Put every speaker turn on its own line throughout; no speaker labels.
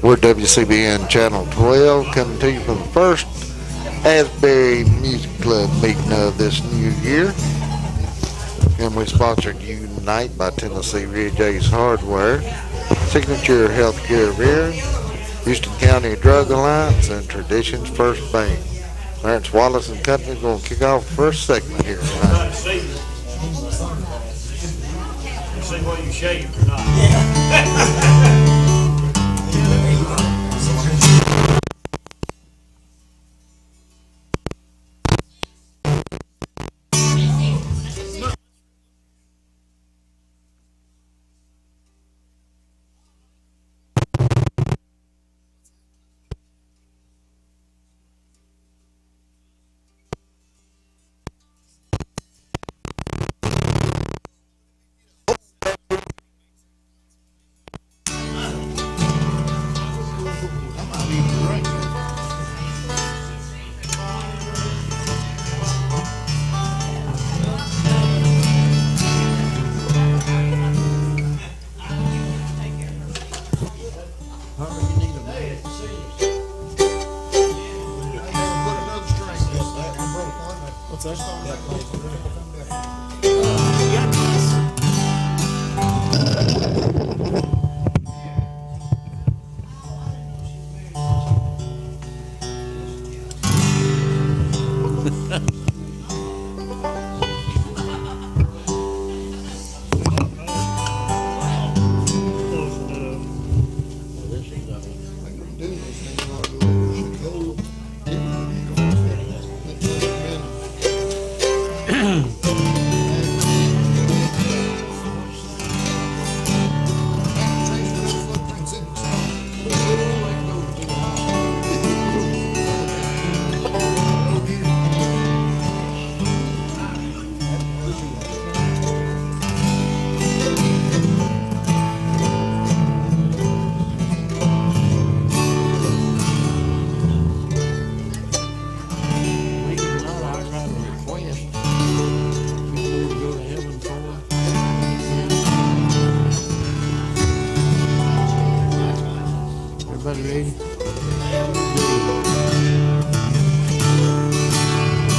We're WCBN Channel 12, coming to you from the first ASBURY Music Club meeting of this new year. And we sponsored you tonight by Tennessee Ridge Ace Hardware, Signature Healthcare Rearing, Houston County Drug Alliance, and Traditions First Bank. Lawrence Wallace and Company going to kick off the first segment here tonight.
See whether you shaved or not.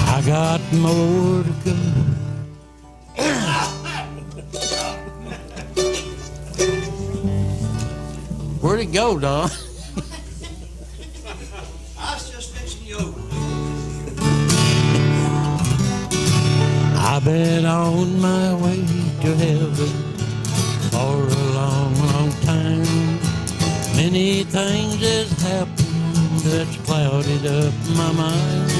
I got more to go. Where'd it go, Don?
I was just fixing you over.
I've been on my way to heaven for a long, long time. Many things has happened that's clouded up my mind.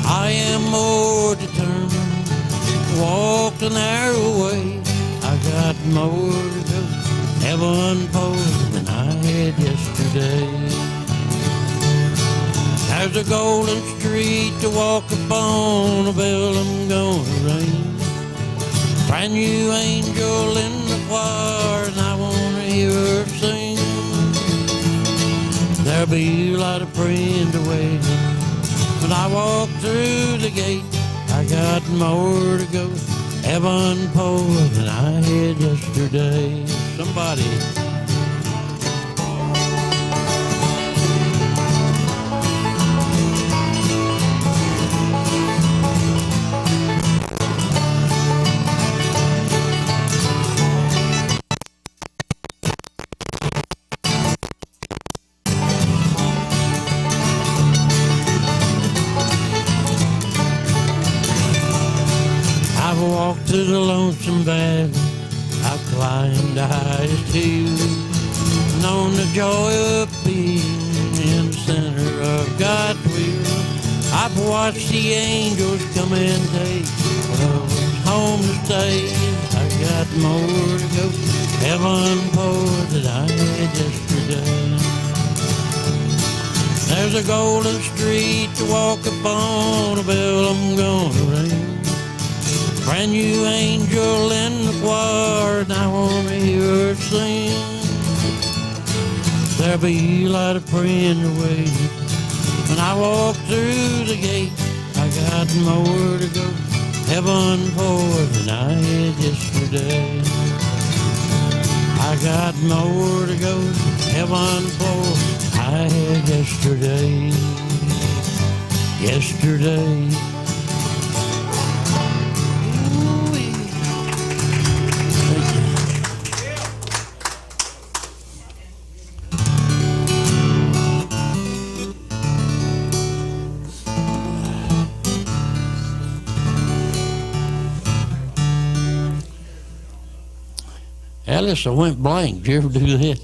I am more determined to walk the narrow way. I got more to go, heaven for than I had yesterday. There's a golden street to walk upon, a bell I'm gonna ring. Brand new angel in the choir, and I wanna hear her sing. There'll be a lot of friends waiting when I walk through the gate. I got more to go, heaven more than I had yesterday. Somebody. I've walked through the lonesome valley, I've climbed the highest hill, known the joy of being in the center of God's will. I've watched the angels come and take what I was home to stay. I got more to go, heaven more than I had yesterday. There's a golden street to walk upon, a bell I'm gonna ring. Brand new angel in the choir, and I wanna hear her sing. There'll be a lot of friends waiting when I walk through the gate. I got more to go, heaven more than I had yesterday. I I got more to go to heaven for I had yesterday. Yesterday. Alice, I went blank. Did you ever do that?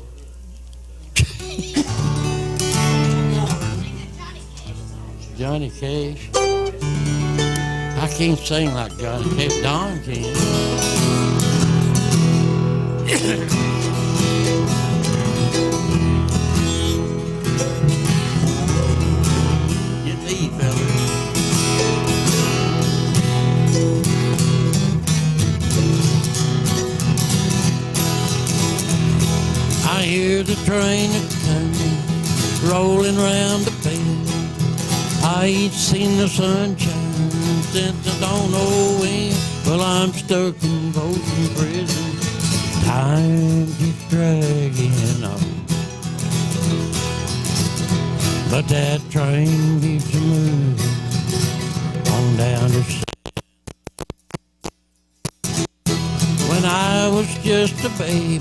Johnny Cash. I can't sing like Johnny Cash. Don can. Get me, fella. I hear the train a-comin', rolling round the bend. I ain't seen the sunshine since I don't know when. Well, I'm stuck in Folsom Prison. Time keeps dragging on, but that train keeps moving on down the street. When I was just a baby,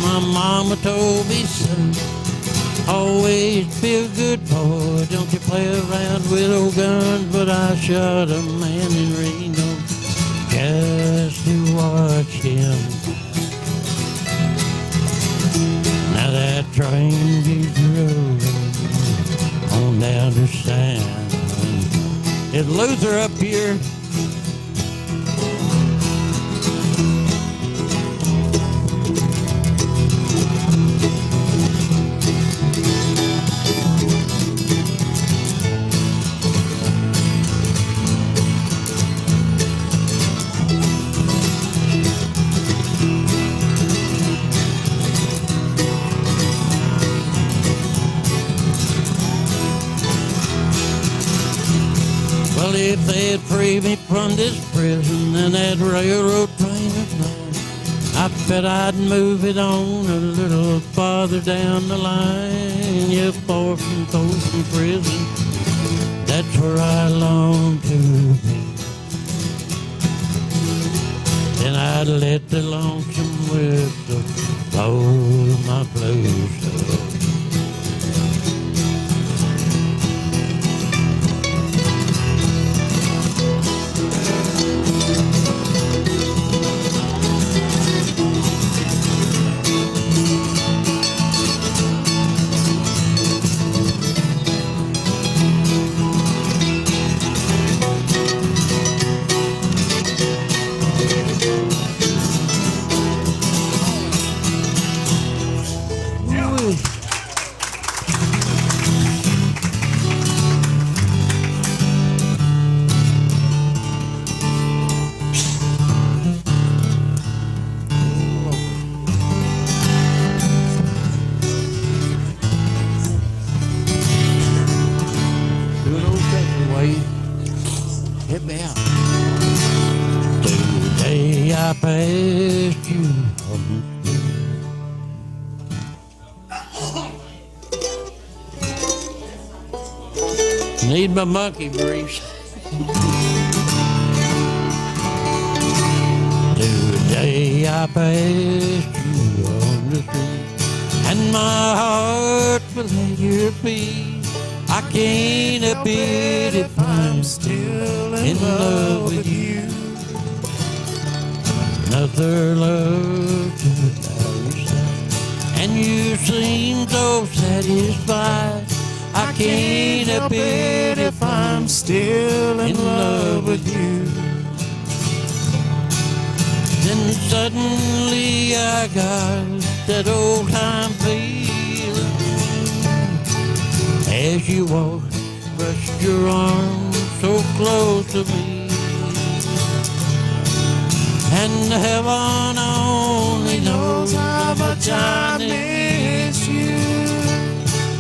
my mama told me, son, always be a good boy, don't you play around with old guns. But I shot a man in Reno just to watch him. Now that train keeps rolling on down the San. Is Luther up here? Well, if they'd free me from this prison and that railroad train of mine, I bet I'd move it on a little farther down the line. Yeah, far from Folsom Prison, that's where I long to be. Then I'd let the lonesome whistle blow my blues away. Hit me out. Today I passed you on the street. Need my monkey grease. Today I passed you on the street, and my heart will at your feet. I can't help it if I'm still in love with you. Another love to your side, and you seem so satisfied. I can't help it if I'm still in love with you. Then suddenly I got that old time feeling as you walked, brushed your arm so close to me. And heaven only knows how much I miss you.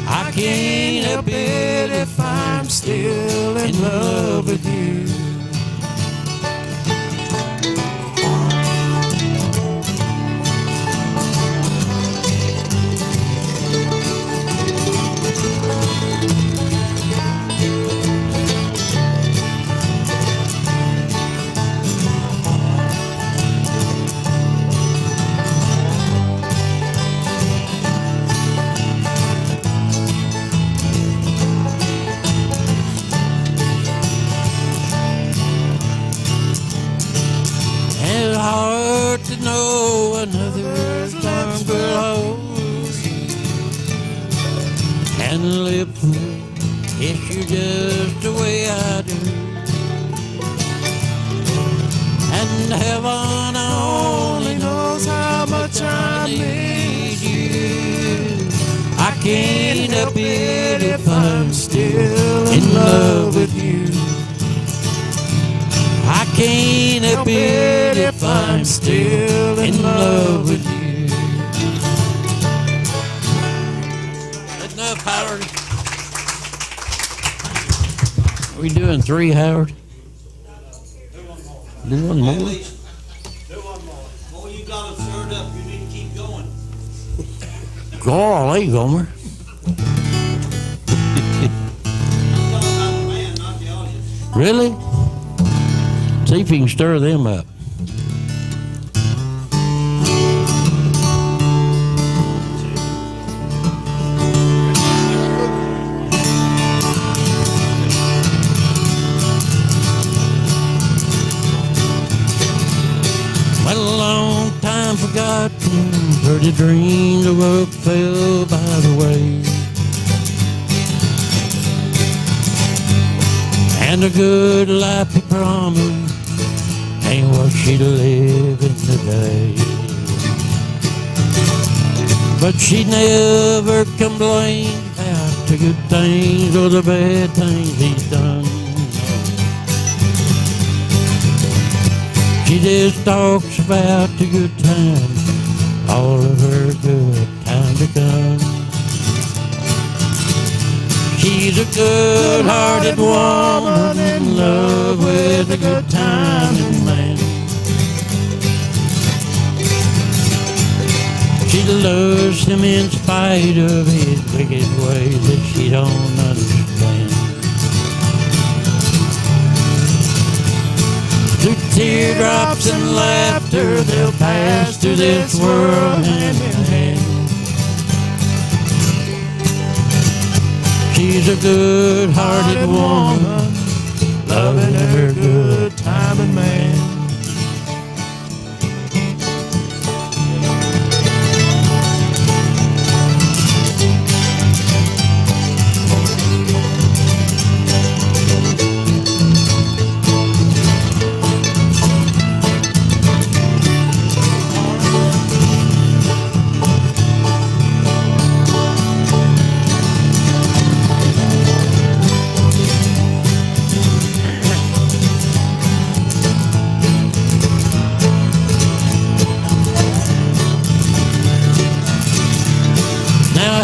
I can't help it if I'm still in love with you. and live through. Yes, you're just the way I do. And heaven only knows how much I need you. I can't help it if I'm still in love with you. I can't help it if I'm still in love with you. Enough, Howard. Are we doing 3, Howard? Do one more.
At least. Do one more. Boy, you got them stirred up. You need to keep going.
Golly, Gomer.
I'm talking about the man, not the audience.
Really? See if you can stir them up. Well, a long time forgotten, dirty dreams of what fell by the way. And a good life he promised ain't what she'd live in today. But she never complained about the good things or the bad things he's done. She just talks about the good times, all of her good time to come. She's a good-hearted woman in love with a good-timing man. She loves him in spite of his wicked ways that she don't understand. Through teardrops and laughter, they'll pass through this world hand in hand. She's a good-hearted woman, loving her good-timing man.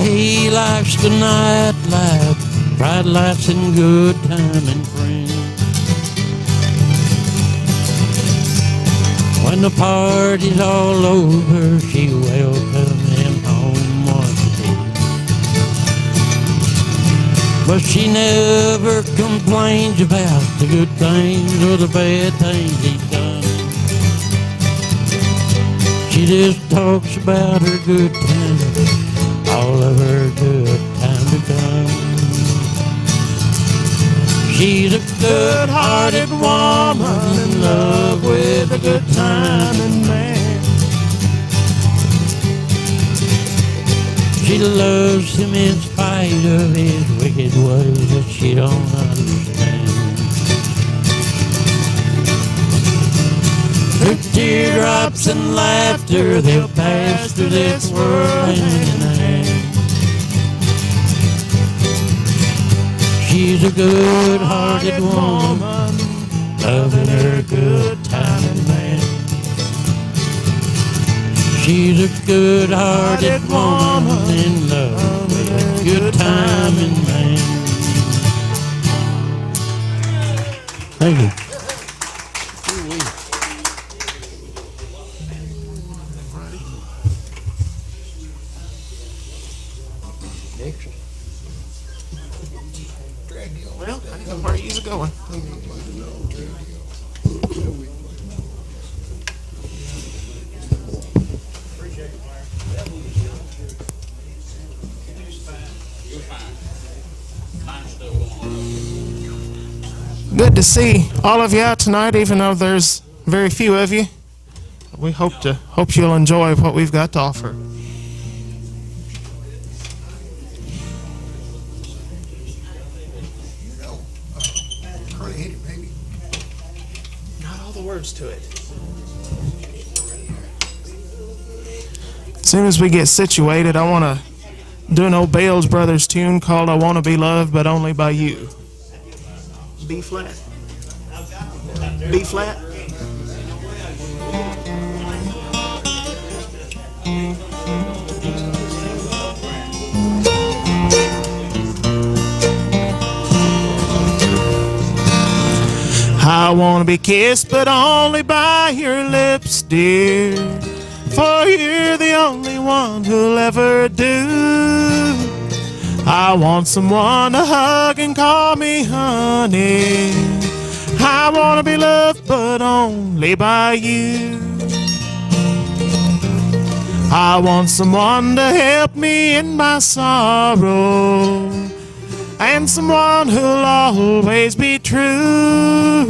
He likes the nightlife, bright lights and good time and friends. When the party's all over, she welcomes him home once again. But she never complains about the good things or the bad things he's done. She just talks about her good times, all of her good time to come. She's a good-hearted woman in love with a good-timing man. She loves him in spite of his wicked ways that she don't understand. Through teardrops and laughter, they'll pass through this world hand in hand. She's a good-hearted woman, loving her good-timing man. She's a good-hearted woman in love with a good-timing man. Thank you.
Well, I know where he's going. Good to see all of you out tonight, even though there's very few of you. We hope you'll enjoy what we've got to offer. words to it. As soon as we get situated, I want to do an old Bales Brothers tune called I Want to Be Loved But Only by You. B flat. B flat. I want to be kissed but only by your lips, dear, for you're the only one who'll ever do. I want someone to hug and call me honey. I want to be loved but only by you. I want someone to help me in my sorrow, and someone who'll always be true,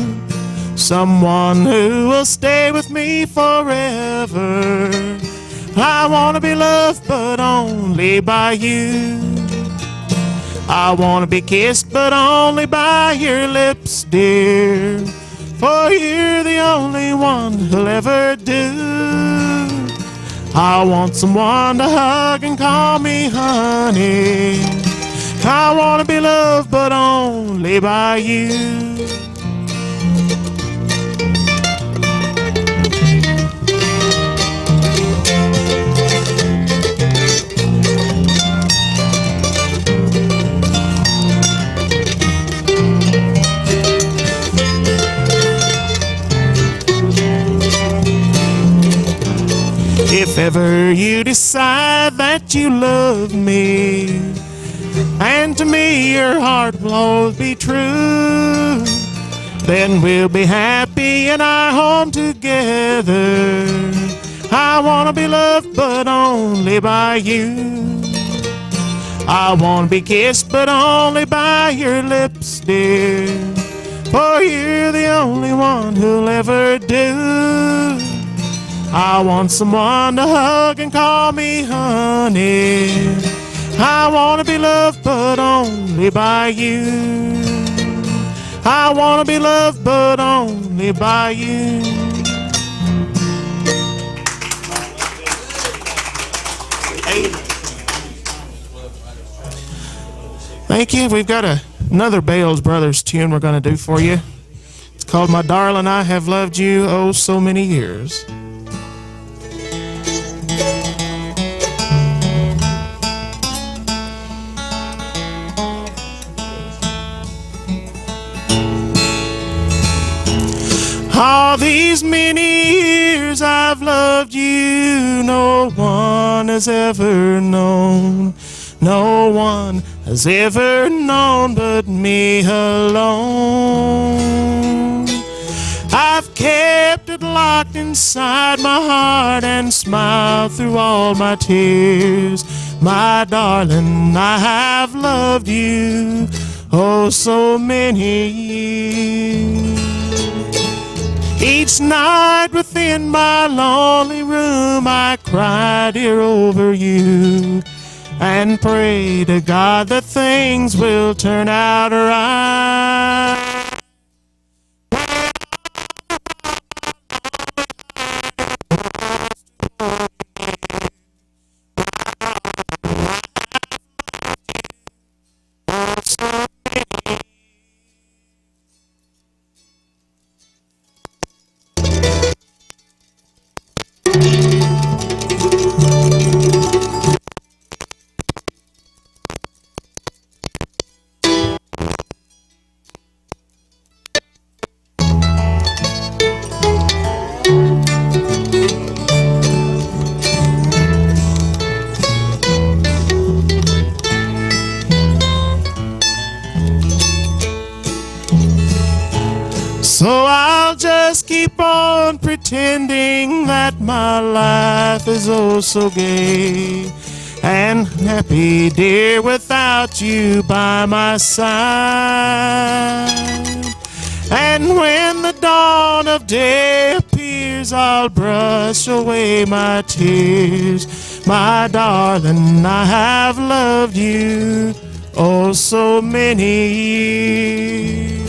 someone who will stay with me forever. I want to be loved but only by you. I want to be kissed but only by your lips, dear, for you're the only one who'll ever do. I want someone to hug and call me honey. I want to be loved but only by you. If ever you decide that you love me, and to me your heart will always be true, then we'll be happy in our home together. I want to be loved but only by you. I want to be kissed but only by your lips, dear, for you're the only one who'll ever do. I want someone to hug and call me honey. I want to be loved but only by you. I want to be loved but only by you. Thank you. We've got another Bales Brothers tune we're going to do for you. It's called My Darling, I Have Loved You Oh So Many Years. All these many years I've loved you, no one has ever known. No one has ever known but me alone. I've kept it locked inside my heart and smiled through all my tears. My darling, I have loved you oh so many years. Each night within my lonely room I cried here over you and pray to God that things will turn out right. So I'll just keep on pretending that my life is oh so gay and happy, dear, without you by my side. And when the dawn of day appears, I'll brush away my tears. My darling, I have loved you oh so many years.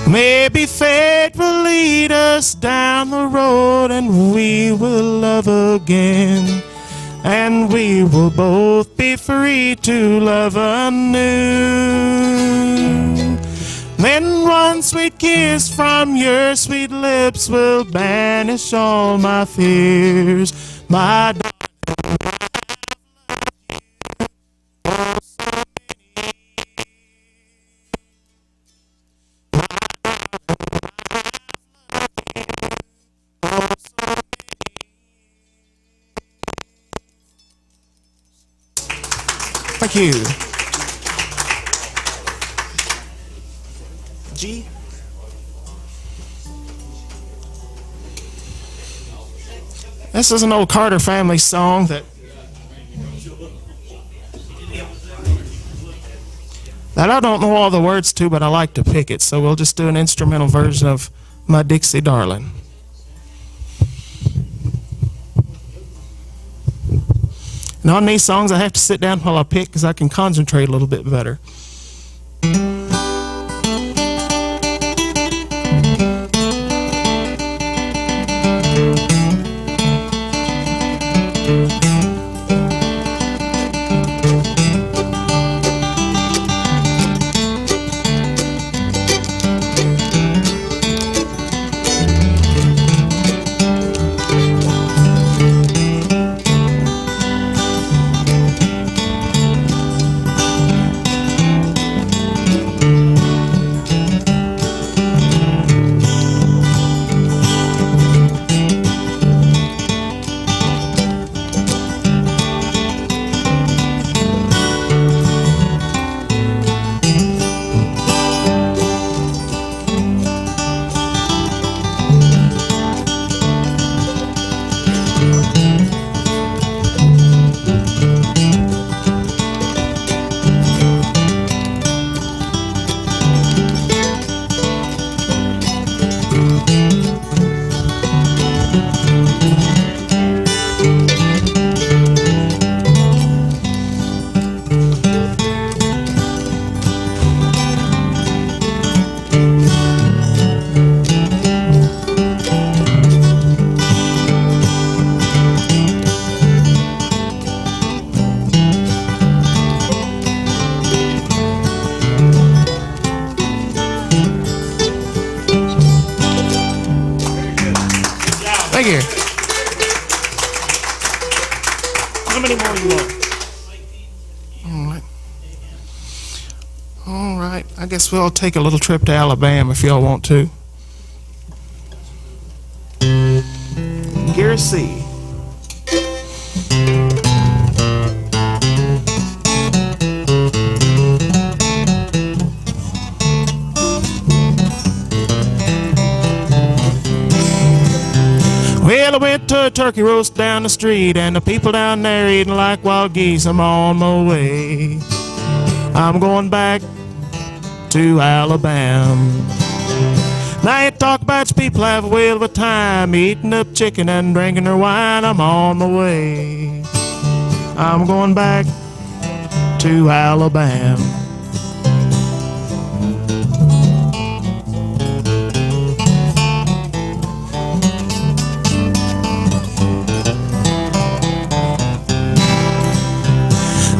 Maybe fate will lead us down the road and we will love again, and we will both be free to love anew. Then one sweet kiss from your sweet lips will banish all my fears. My Thank you. G. This is an old Carter family song that I don't know all the words to, but I like to pick it, so we'll just do an instrumental version of My Dixie Darling. And on these songs, I have to sit down while I pick because I can concentrate a little bit better. Thank you. How many more you want? All right. All right. I guess we'll take a little trip to Alabama if y'all want to. Gear C. Well, I went to a turkey roast down the street, and the people down there eating like wild geese. I'm on my way. I'm going back to Alabama. Now you talk about people have a whale of a time, eating up chicken and drinking their wine. I'm on my way. I'm going back to Alabama.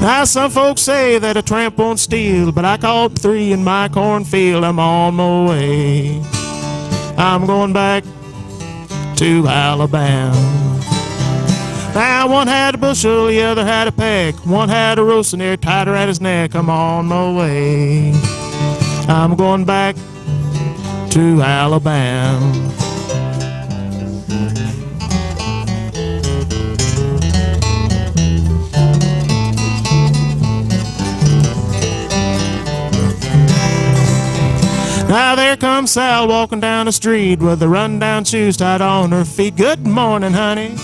Now some folks say that a tramp won't steal, but I caught 3 in my cornfield. I'm on my way. I'm going back to Alabama. Now one had a bushel, the other had a peck. One had a roasting ear tied around his neck. I'm on my way. I'm going back to Alabama. Now there comes Sal walking down the street with the run-down shoes tied on her feet. Good morning, honey.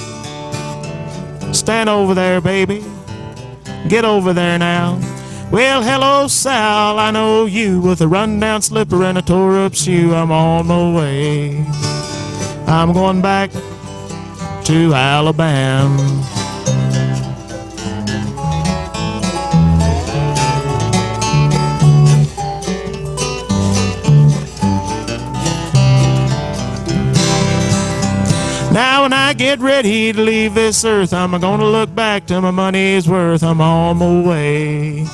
stand over there, baby. Get over there now. Well, hello, Sal. I know you with a rundown slipper and a tore up shoe. I'm on my way. I'm going back to Alabama. Now when I get ready to leave this earth, I'm gonna look back till my money's worth. I'm on my way.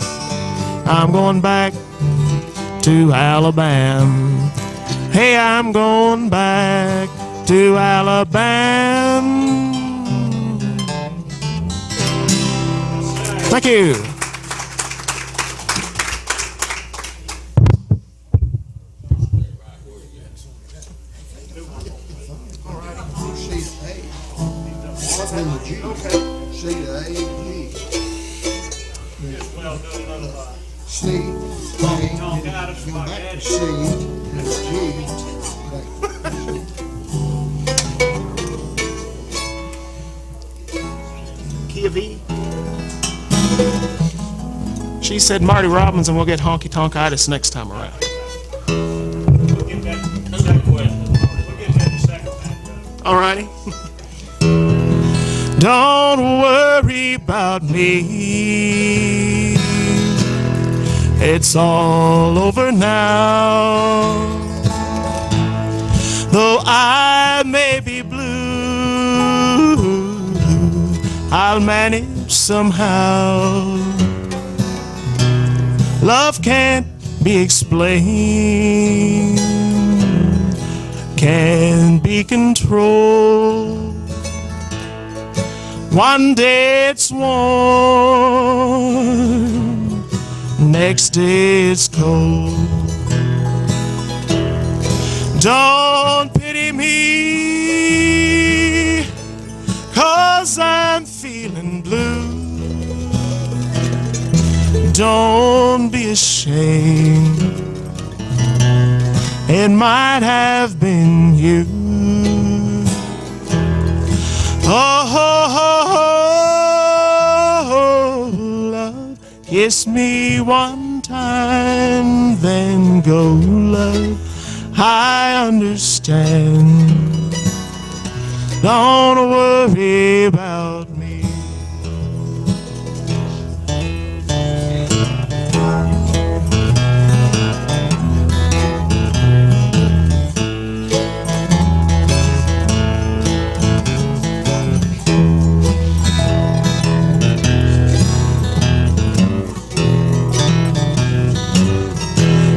I'm going back to Alabama. Hey, I'm going back to Alabama. Thank you. Key of E. She said Marty Robbins, and we'll get honky tonkitis next time around.
We'll get that second question. We'll get that second time.
All righty. Don't worry about me. It's all over now. Though I may be blue, I'll manage somehow. Love can't be explained, can't be controlled. One day it's warm, next day it's cold. Don't pity me, 'cause I'm feeling blue. Don't be ashamed, it might have been you. Oh, love, kiss me one time, then go, love. I understand. Don't worry about me.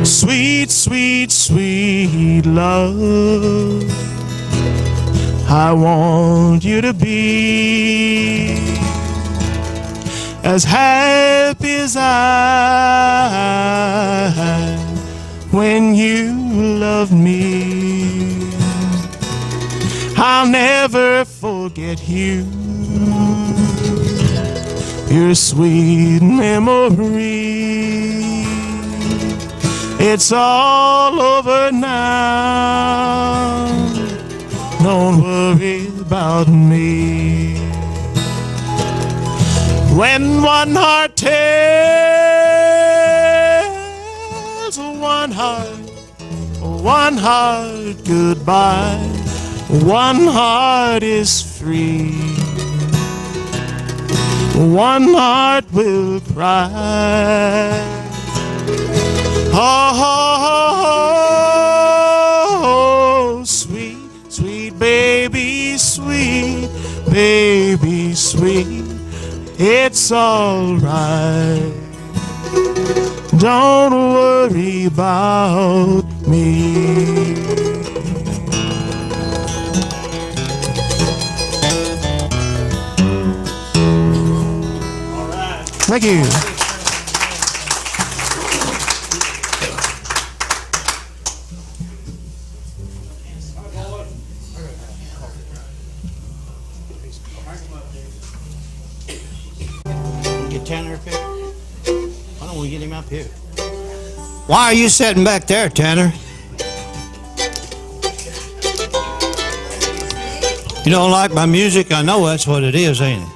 Sweet, sweet, sweet love, I want you to be as happy as I when you love me. I'll never forget you, your sweet memory. It's all over now. Don't worry about me. When one heart tells one heart goodbye, one heart is free. One heart will cry. Oh, sweet, sweet baby, sweet baby, sweet, it's all right. Don't worry about me.
All right.
Thank you.
Tanner up here? Why don't we get him up here? Why are you sitting back there, Tanner? You don't like my music? I know that's what it is, ain't it?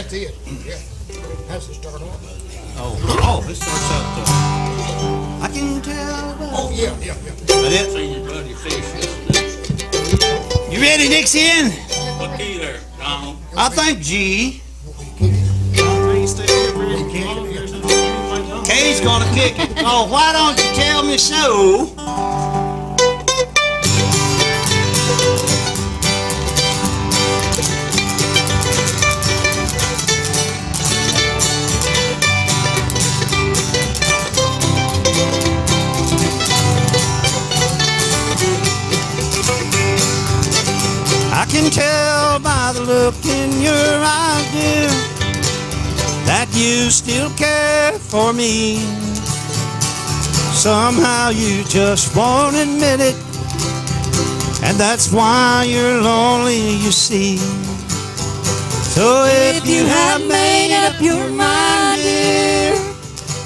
That's it. Yeah. Has to start off.
Oh, it starts out. I can tell.
Oh, yeah.
That it?
Seen your buddy fish yesterday.
You ready, Dixie?
What key there, Donald?
I think G. K's gonna kick it. Oh, why don't you tell me so? I can tell by the look in your eyes, dear, that you still care for me. Somehow you just won't admit it, and that's why you're lonely, you see. So if you have made up your mind, dear,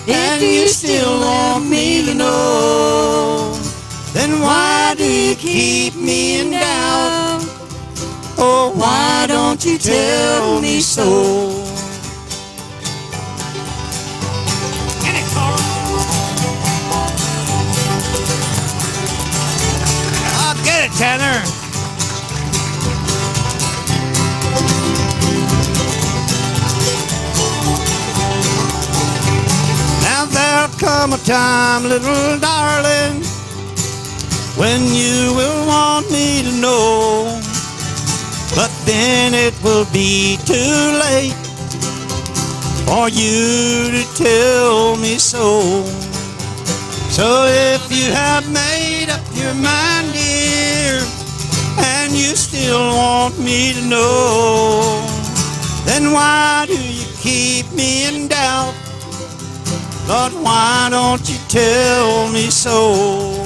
and you still want me to know, then why do you keep me in doubt? Oh, why don't you tell me so? I'll get it, Tanner. Now there'll come a time, little darling, when you will want me to know. But then it will be too late for you to tell me so. So if you have made up your mind, dear, and you still want me to know, then why do you keep me in doubt? Lord, why don't you tell me so?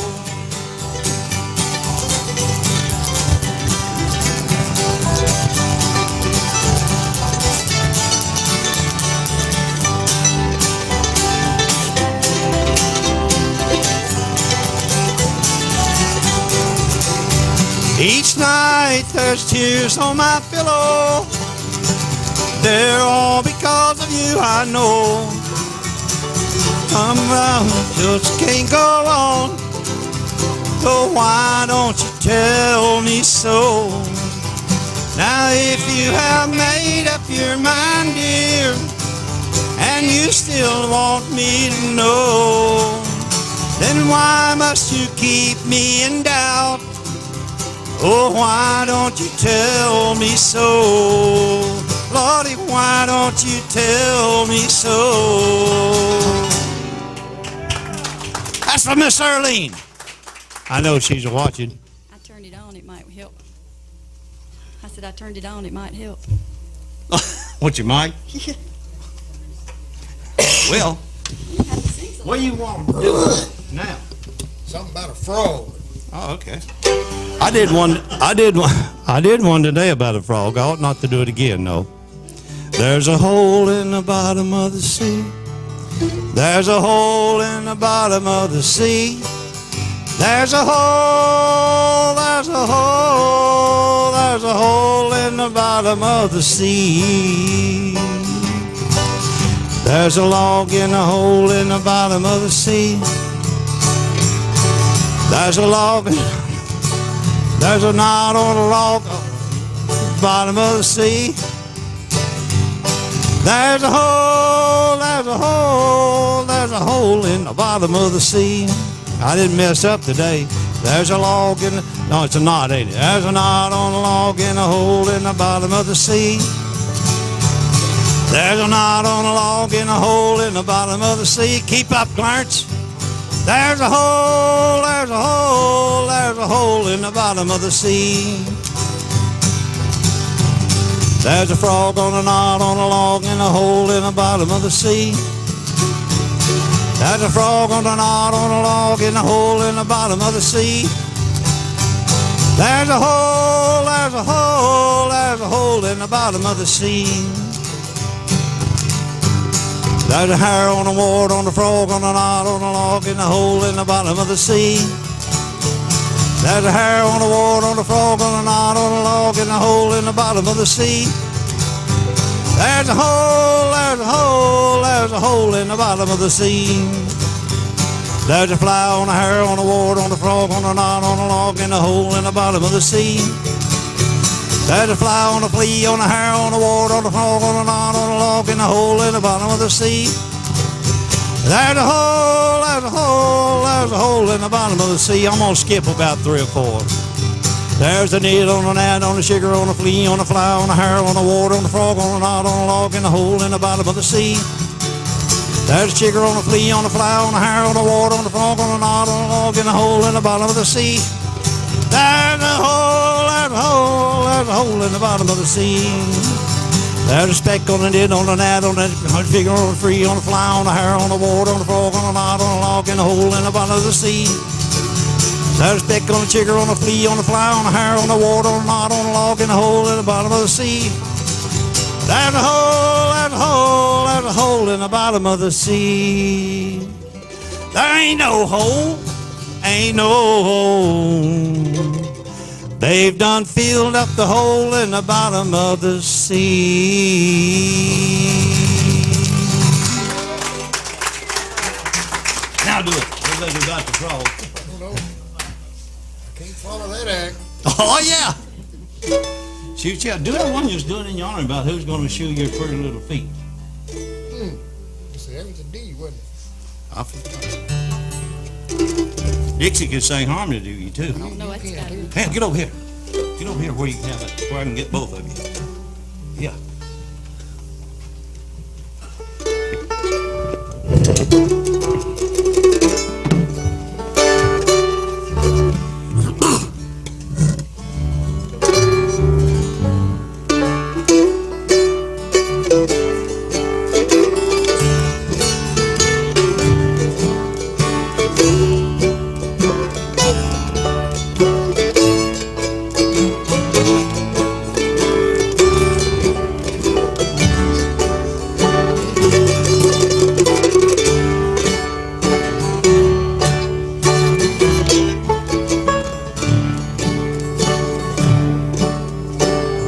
Each night there's tears on my pillow. They're all because of you, I know. I just can't go on. So why don't you tell me so? Now if you have made up your mind, dear, and you still want me to know, then why must you keep me in doubt? Oh, why don't you tell me so? Lordy, why don't you tell me so? That's for Miss Earlene. I know she's watching.
I turned it on, it might help. I said I turned it on, it might help.
What, you mic?
Yeah.
Well,
You have to sing something.
what do you want to do now?
Something about a frog.
Oh, okay. I did one today about a frog. I ought not to do it again, no. There's a hole in the bottom of the sea. There's a hole in the bottom of the sea. There's a hole, there's a hole, there's a hole in the bottom of the sea. There's a log in a hole in the bottom of the sea. There's a log, there's a knot on a log, bottom of the sea. There's a hole, there's a hole, there's a hole in the bottom of the sea. I didn't mess up today. There's a log in the, no, it's a knot, ain't it? There's a knot on a log in a hole in the bottom of the sea. There's a knot on a log in a hole in the bottom of the sea. Keep up, Clarence. There's a hole, there's a hole, there's a hole in the bottom of the sea. There's a frog on a knot on a log in a hole in the bottom of the sea. There's a frog on a knot on a log in a hole in the bottom of the sea. There's a hole, there's a hole, there's a hole in the bottom of the sea. There's a hair on a wart on a frog on a knot on a log in a hole in the bottom of the sea. There's a hair on a wart on a frog on a knot on a log in a hole in the bottom of the sea. There's a hole, there's a hole, there's a hole in the bottom of the sea. There's a fly on a hare, on a wart, on a frog, on a knot, on a log, in a hole in the bottom of the sea. There's a fly on a flea, on a hare, on a wart, on a frog, on a knot, on a log, in a hole in the bottom of the sea. There's a hole, there's a hole, there's a hole in the bottom of the sea. I'm gonna skip about 3 or 4. There's a nit on a gnat, on a sugar, on a flea, on a fly, on a hare, on a wart, on a frog, on a knot, on a log, in a hole in the bottom of the sea. There's a chigger on a flea, on a fly, on a hare, on a wart, on a frog, on a knot, on a log, in a hole in the bottom of the sea. There's a hole, there's a hole, there's a hole in the bottom of the sea. There's a speck on a nit, on a gnat, on a chigger, on a flea, on a fly, on a hare, on a wart, on a frog, on a knot, on a log, in a hole in the bottom of the sea. There's a speck on a chigger, on a flea, on a fly, on a hare, on a wart, on a knot, on a log, in a hole in the bottom of the sea. There's a hole, there's a hole, there's a hole in the bottom of the sea. There ain't no hole, ain't no hole. They've done filled up the hole in the bottom of the sea. Now do it. Looks like we got the frog.
I don't know. I can't follow that act.
Oh, yeah. Shoot, yeah. Do that one you was doing in your honor about who's going to shoe your pretty little feet.
See, that was a D, wasn't it?
I forgot. Dixie could sing harmony to you, too.
No, that's got it.
Hey, get over here. Get over here where you can have it, where I can get both of you. Yeah.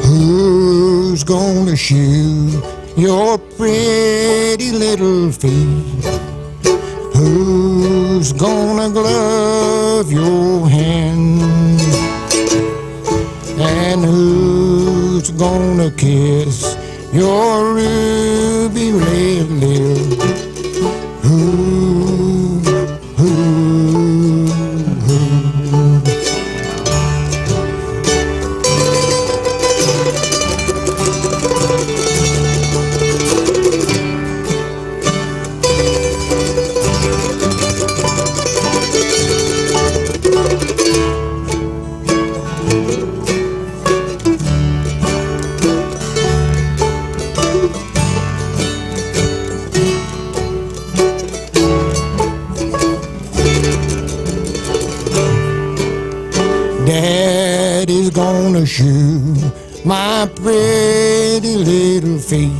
Who's gonna shoe your pretty little feet? Who's gonna glove your hand? And who's gonna kiss your ruby red lips? Who? Daddy's gonna shoe my pretty little feet,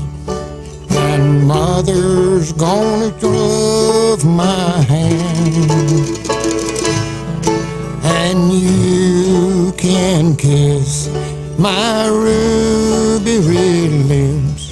and Mother's gonna glove my hand, and you can kiss my ruby red lips.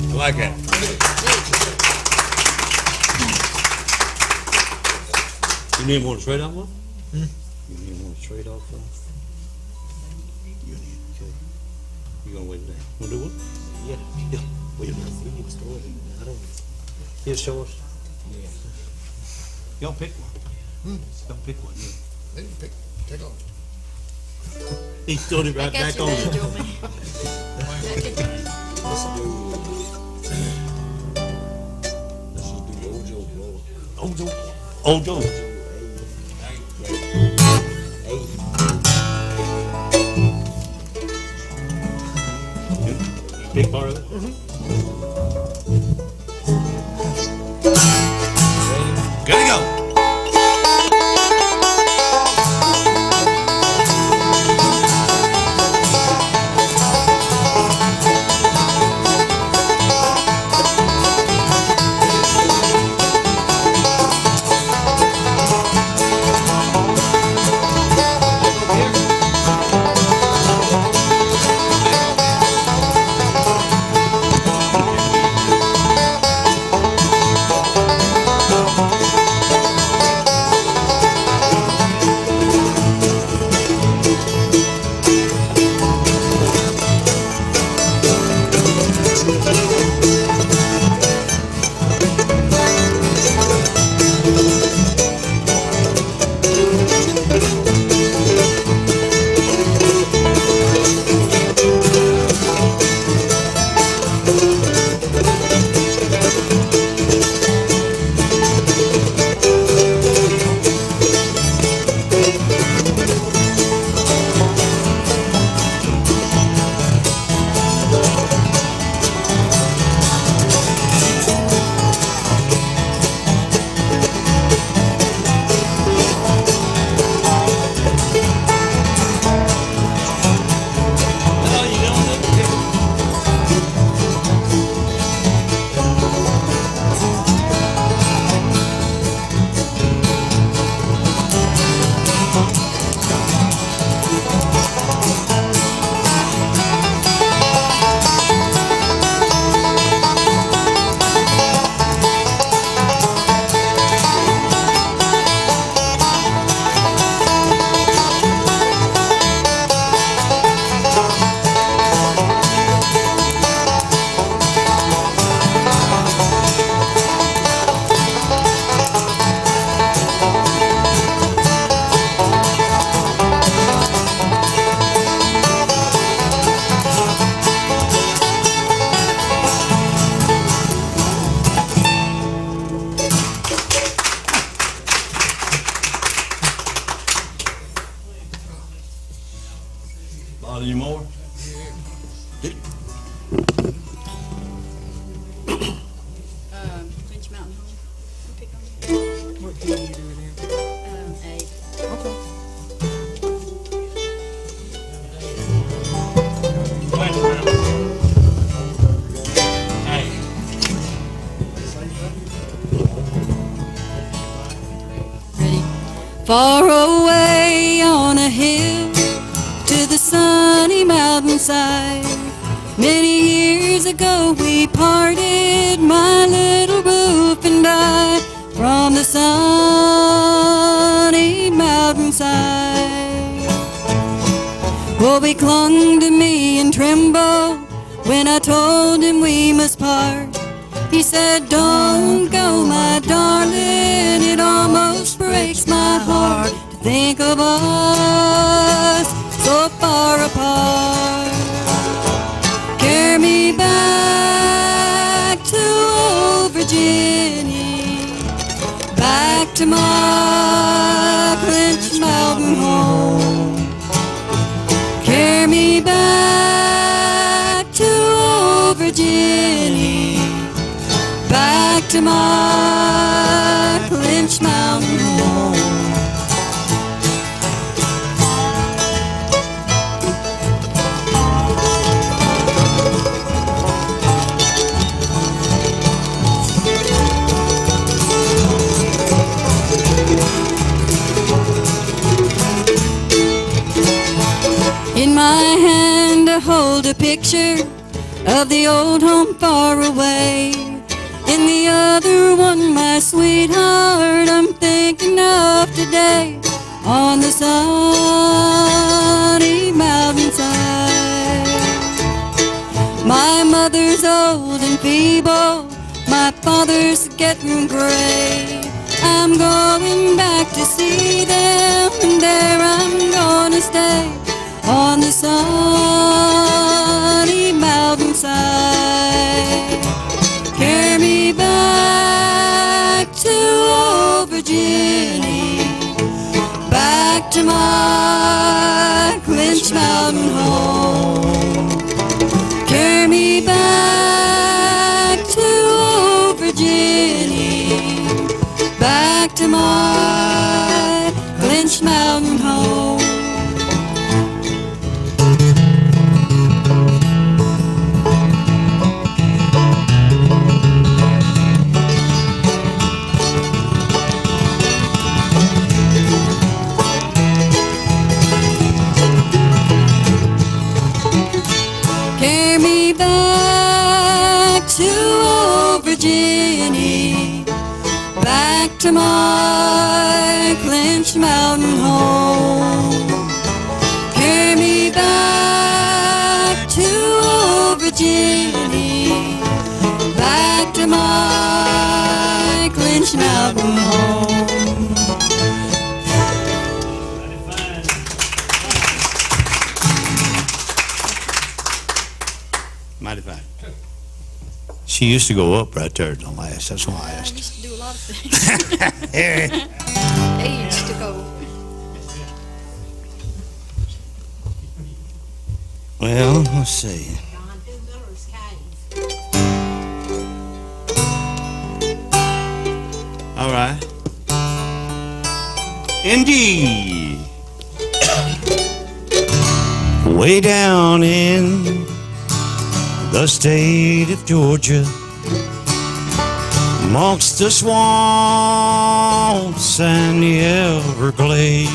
I like that. You need more to trade off one? You need more to trade off one? You need, okay. You gonna wait today? Wanna do one?
Yeah. Wait a minute. We need to store it. I don't. Here's yours.
Y'all pick one. Y'all pick one, yeah.
They didn't pick, take off.
He stood it right
Got
back
your
on
name,
there.
Joey.
Let's just do Ojo blower.
Ojo. Ojo.
A
Good to go.
Bother you more?
Lynch Mountain Home. You pick on
What key you doing in?
A. Ready? Far away on a hill to the sunny mountainside. Many years ago we parted, my little roof and I, from the sunny mountainside. Oh, he clung to me and trembled when I told him we must part. He said, "Don't go, my darling, it almost breaks my heart to think of us so far apart. Carry me back to old Virginia, back to my Clinch Mountain home. Carry me back to old Virginia, back to my Clinch Mountain home." In my hand I hold a picture of the old home far away. In the other one, my sweetheart I'm thinking of today, on the sunny mountainside. My mother's old and feeble, my father's getting gray. I'm going back to see them, and there I'm gonna stay, on the sunny mountainside. Carry me back to old Virginia, back to my Clinch Mountain home. Carry me back to my Clinch Mountain home. Carry me back to old Virginia, back to my Clinch Mountain home. Carry me back to old Virginia, back to my Clinch Mountain home.
Mighty fine. She used to go up right there at the last. That's why I
I
asked.
used to do a lot of things. Age to go.
Well, let's see. All right. Indeed. Way down in the state of Georgia, amongst the swamps and the Everglades,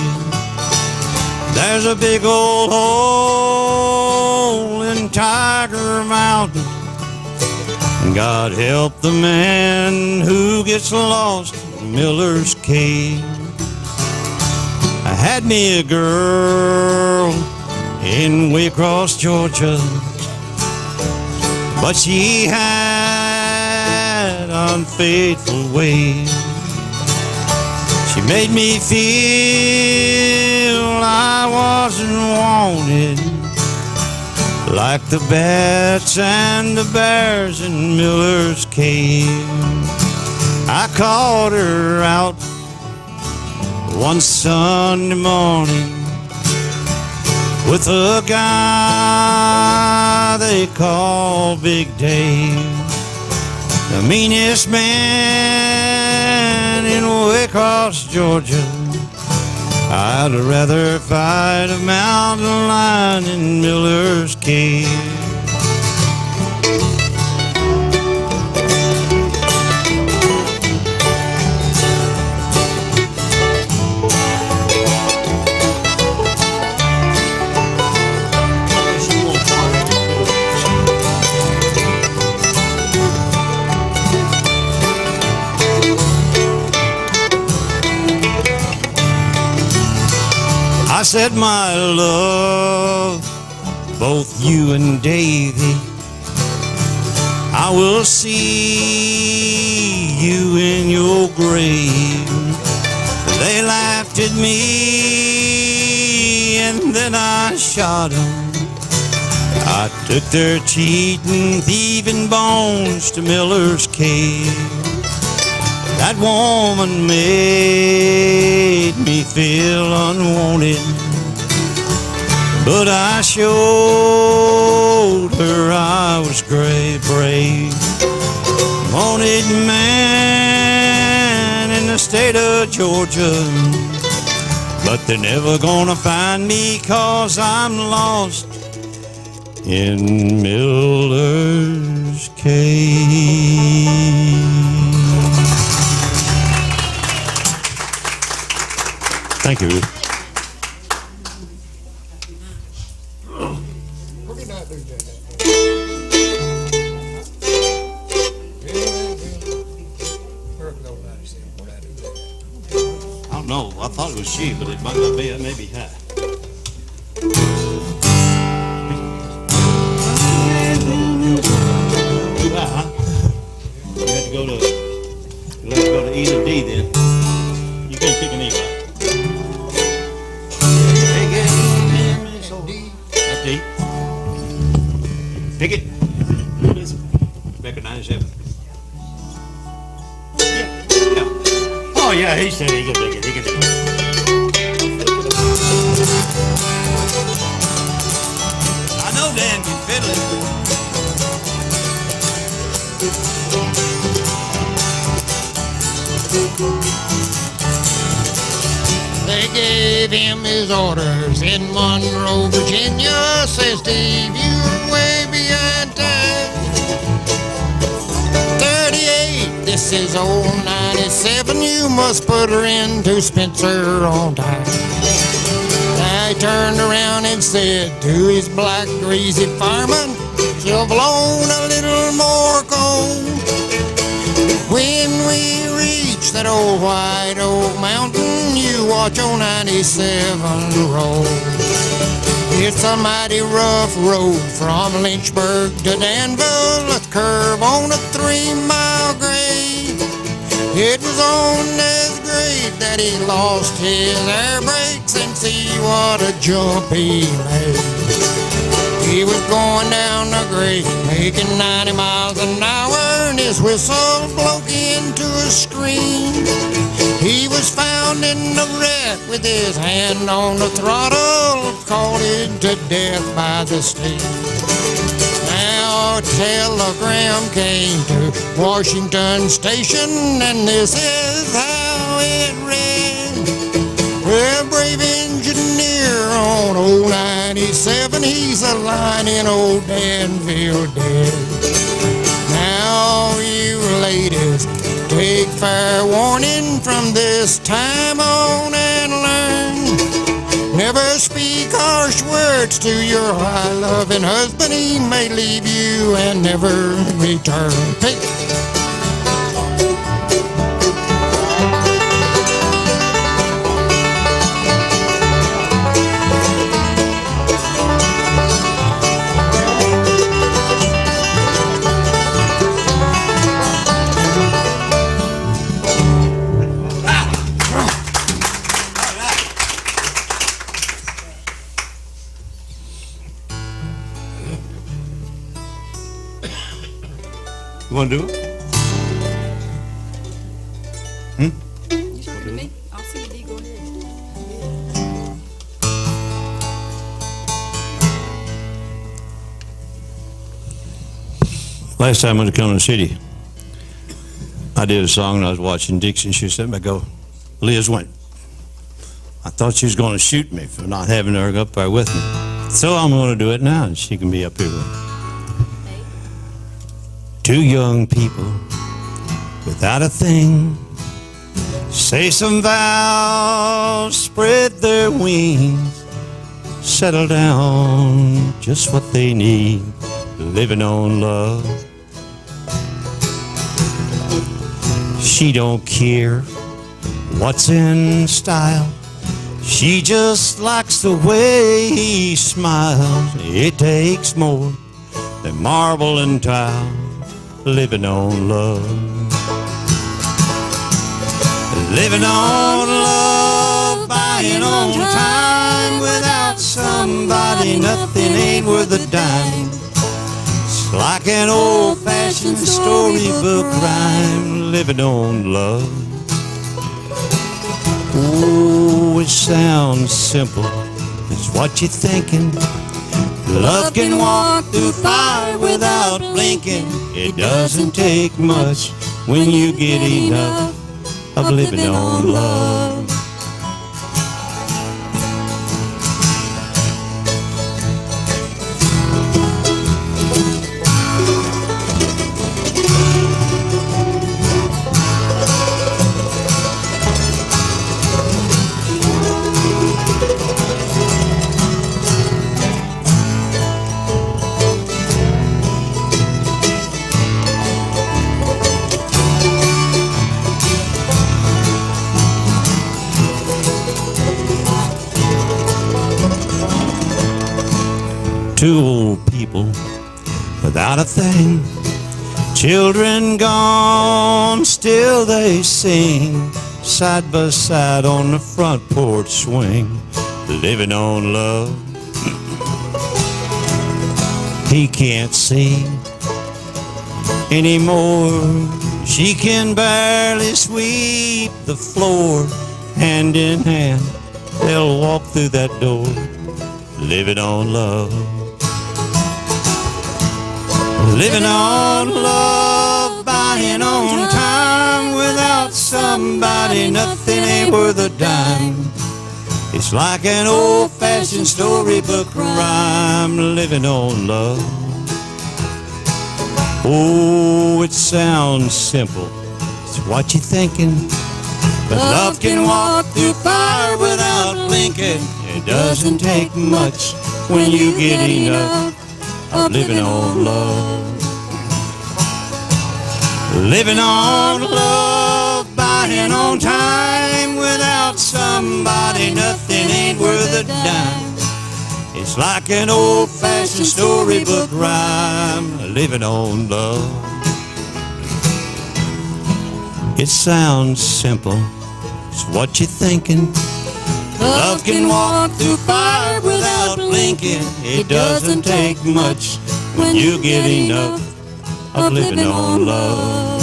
there's a big old hole in Tiger Mountain. God help the man who gets lost in Miller's Cave. I had me a girl in Waycross, Georgia, but she had unfaithful ways. She made me feel I wasn't wanted, like the bats and the bears in Miller's Cave. I caught her out one Sunday morning with a guy they call Big Dave, the meanest man in Waycross, Georgia. I'd rather fight a mountain lion in Miller's Cave. I said, my love, both you and Davy, I will see you in your grave. They laughed at me and then I shot them. I took their cheating, thieving bones to Miller's Cave. That woman made me feel unwanted, but I showed her I was brave. Wanted man in the state of Georgia, but they're never gonna find me 'cause I'm lost in Miller's Cave. Thank you.
What did I do that?
I don't know. I thought it was she, but it might not be. It may be her. You had to go to E to D then. You can't pick an E, right? That's D. Pick it. Recognize him. Yeah. Oh yeah, he said he could pick it. He could do it. I know Dan can fiddle it.
They gave him his orders in Monroe, Virginia. Says Steve, you're way behind time. 38, this is old 97. You must put her into Spencer on time. I turned around and said to his black greasy fireman, you've blown a little more coal. When we reach that old white oak mountain, you watch on 97 roll. It's a mighty rough road from Lynchburg to Danville. Let's curve on a 3-mile grade. It was on this grade that he lost his air brakes, and see what a jump he made. He was going down the grade, making 90 miles an hour, and his whistle broke into a scream. He was found in the wreck with his hand on the throttle, called it to death by the steam. Now a telegram came to Washington Station, and this is how it read. Well, brave engineer on old 97, he's a lying in old Danville dead. Now you ladies, take fair warning from this time on and learn. Never speak harsh words to your high-loving husband. He may leave you and never return. Hey.
You want to do it?
You should look at me. I'll see you. Go ahead.
Last time I went to Cumberland City, I did a song and I was watching Dixon. She said, I go, Liz went. I thought she was going to shoot me for not having her up there with me. So I'm going to do it now and she can be up here with me. Two young people without a thing say some vows, spread their wings, settle down, just what they need, living on love. She don't care what's in style, she just likes the way he smiles. It takes more than marble and tile, living on love. Living on love, buying on time. Without somebody, nothing ain't worth a dime. It's like an old-fashioned storybook rhyme, living on love. Oh, it sounds simple, it's what you're thinking. Love can walk through fire without blinking. It doesn't take much when you get enough of living on love. Two old people without a thing, children gone, still they sing, side by side on the front porch swing, living on love. He can't see anymore, she can barely sweep the floor. Hand in hand, they'll walk through that door, living on love. Living on love, buying on time. Without somebody, nothing ain't worth a dime. It's like an old-fashioned storybook rhyme, living on love. Oh, it sounds simple, it's what you're thinking. But love can walk through fire without blinking. It doesn't take much when you get enough of living on love. Living on love, buying on time. Without somebody, nothing ain't worth a dime. It's like an old-fashioned storybook rhyme, living on love. It sounds simple, it's what you're thinking. Love can walk through fire without blinking. It doesn't take much when you get enough of living on love.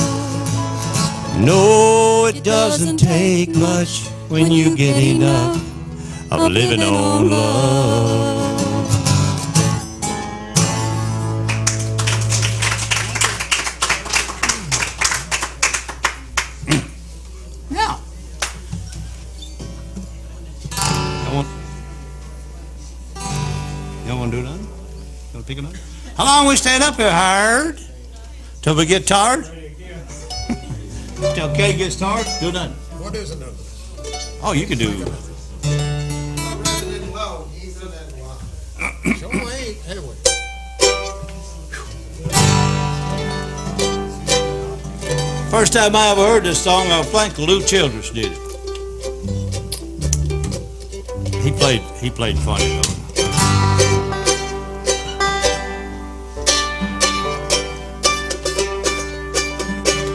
No, it doesn't take much when you get enough of living on love. Now, you want to do nothing? You want to pick another? How long we staying up here, Howard? Till we get tired? Till Kay gets tired? Do nothing.
What is another?
Oh, you can do.
Sure ain't, have we?
First time I ever heard this song, I think Lou Childress did it. He played funny though.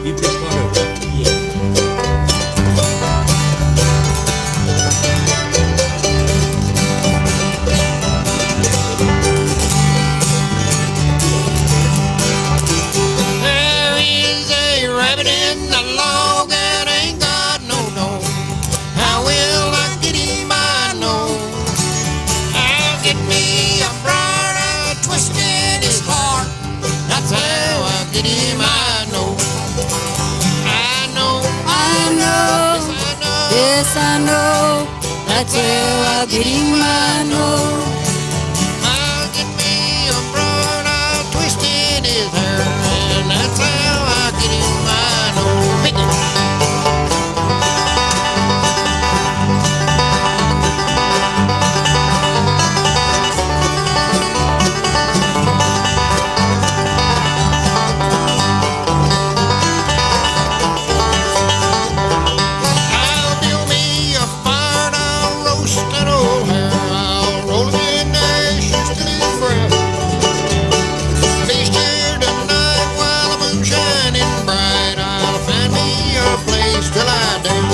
You pick part of it.
There is a rabbit in the log that ain't got no nose. How will I get him? I know. I'll get me a briar, a twist in his heart. That's how I get him. I know. I know.
I know,
Yes, I know.
yes I know, that's how I get him, I know.
I'll get me a briar, I'll twist in his hair, and that's how I get him. I know. Make it. I'll build me a fire, and I'll roast an old hare. I'll roll it in the ashes till it's fresh. Feast here tonight while the moon's shining bright. I'll find me a place to lie down.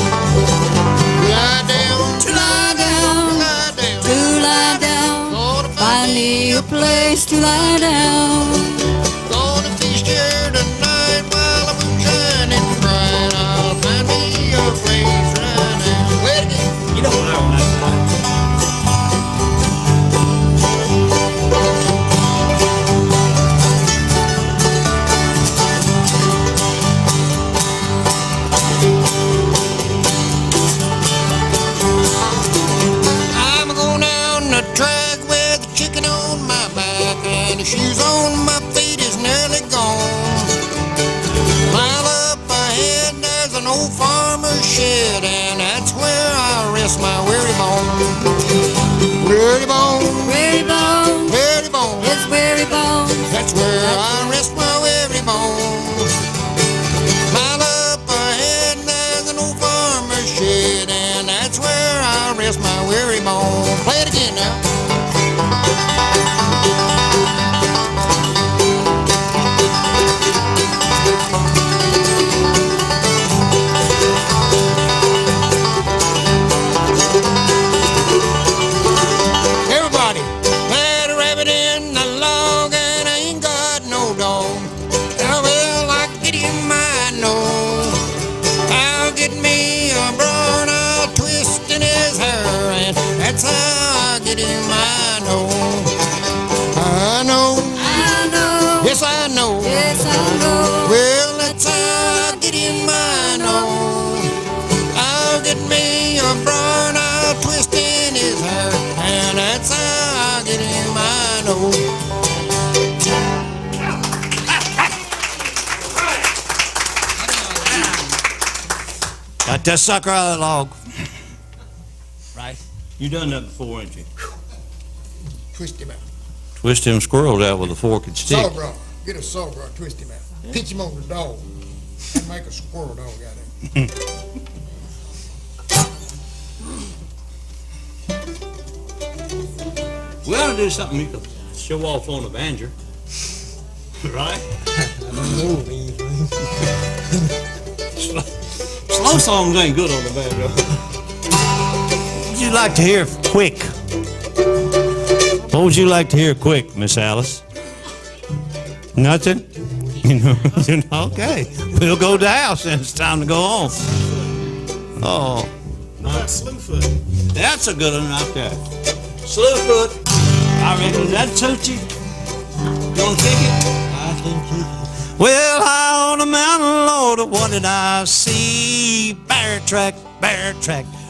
Lie down,
To lie down,
lie down.
to lie down,
Gonna
find me a place to lie down.
Gonna feast here tonight while the moon's shining bright. I'll find me a place right now. Wait again.
You know what I don't like.
I'm going down the track with a chicken on my back and the shoes on my feet is nearly gone. Mile up ahead there's an old farmer's shed and that's where I rest my weary bone. Weary bone,
Weary bones,
weary bone.
it's weary bones.
That's where I rest my weary bone. Mile up ahead there's an old farmer's shed and that's where I rest my weary bone. Play it again now. Everybody,
Got that sucker out of the log.
Right? You done that before, ain't you?
Twist him out.
Twist them squirrels out with a fork and stick.
Saw bro. Get a saw bro. Twist him out. Pitch him on the dog. And make a squirrel dog out of him.
We ought to do something you can show off on the banjo. Right? Slow songs ain't good on the banjo.
What would you like to hear quick? What would you like to hear quick, Miss Alice? Nothing? You know, okay. We'll go to the house and it's time to go home. Oh.
Slewfoot. That's a good one right there. Slewfoot. I reckon that suits you. You want to kick it? I can kick it.
Well, high on the mountain, Lord, what did I see? Bear track,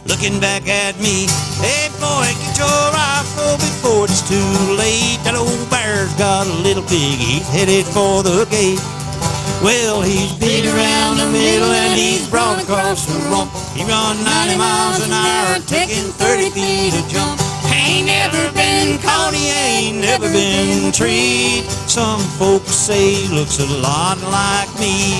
looking back at me. Hey, boy, get your rifle before it's too late. That old bear's got a little pig, he's headed for the gate. Well, he's big around the middle and he's broad across the rump. He runs 90 miles an hour, taking 30 feet a jump. Ain't never been caught, he ain't never been treed. Some folks say he looks a lot like me.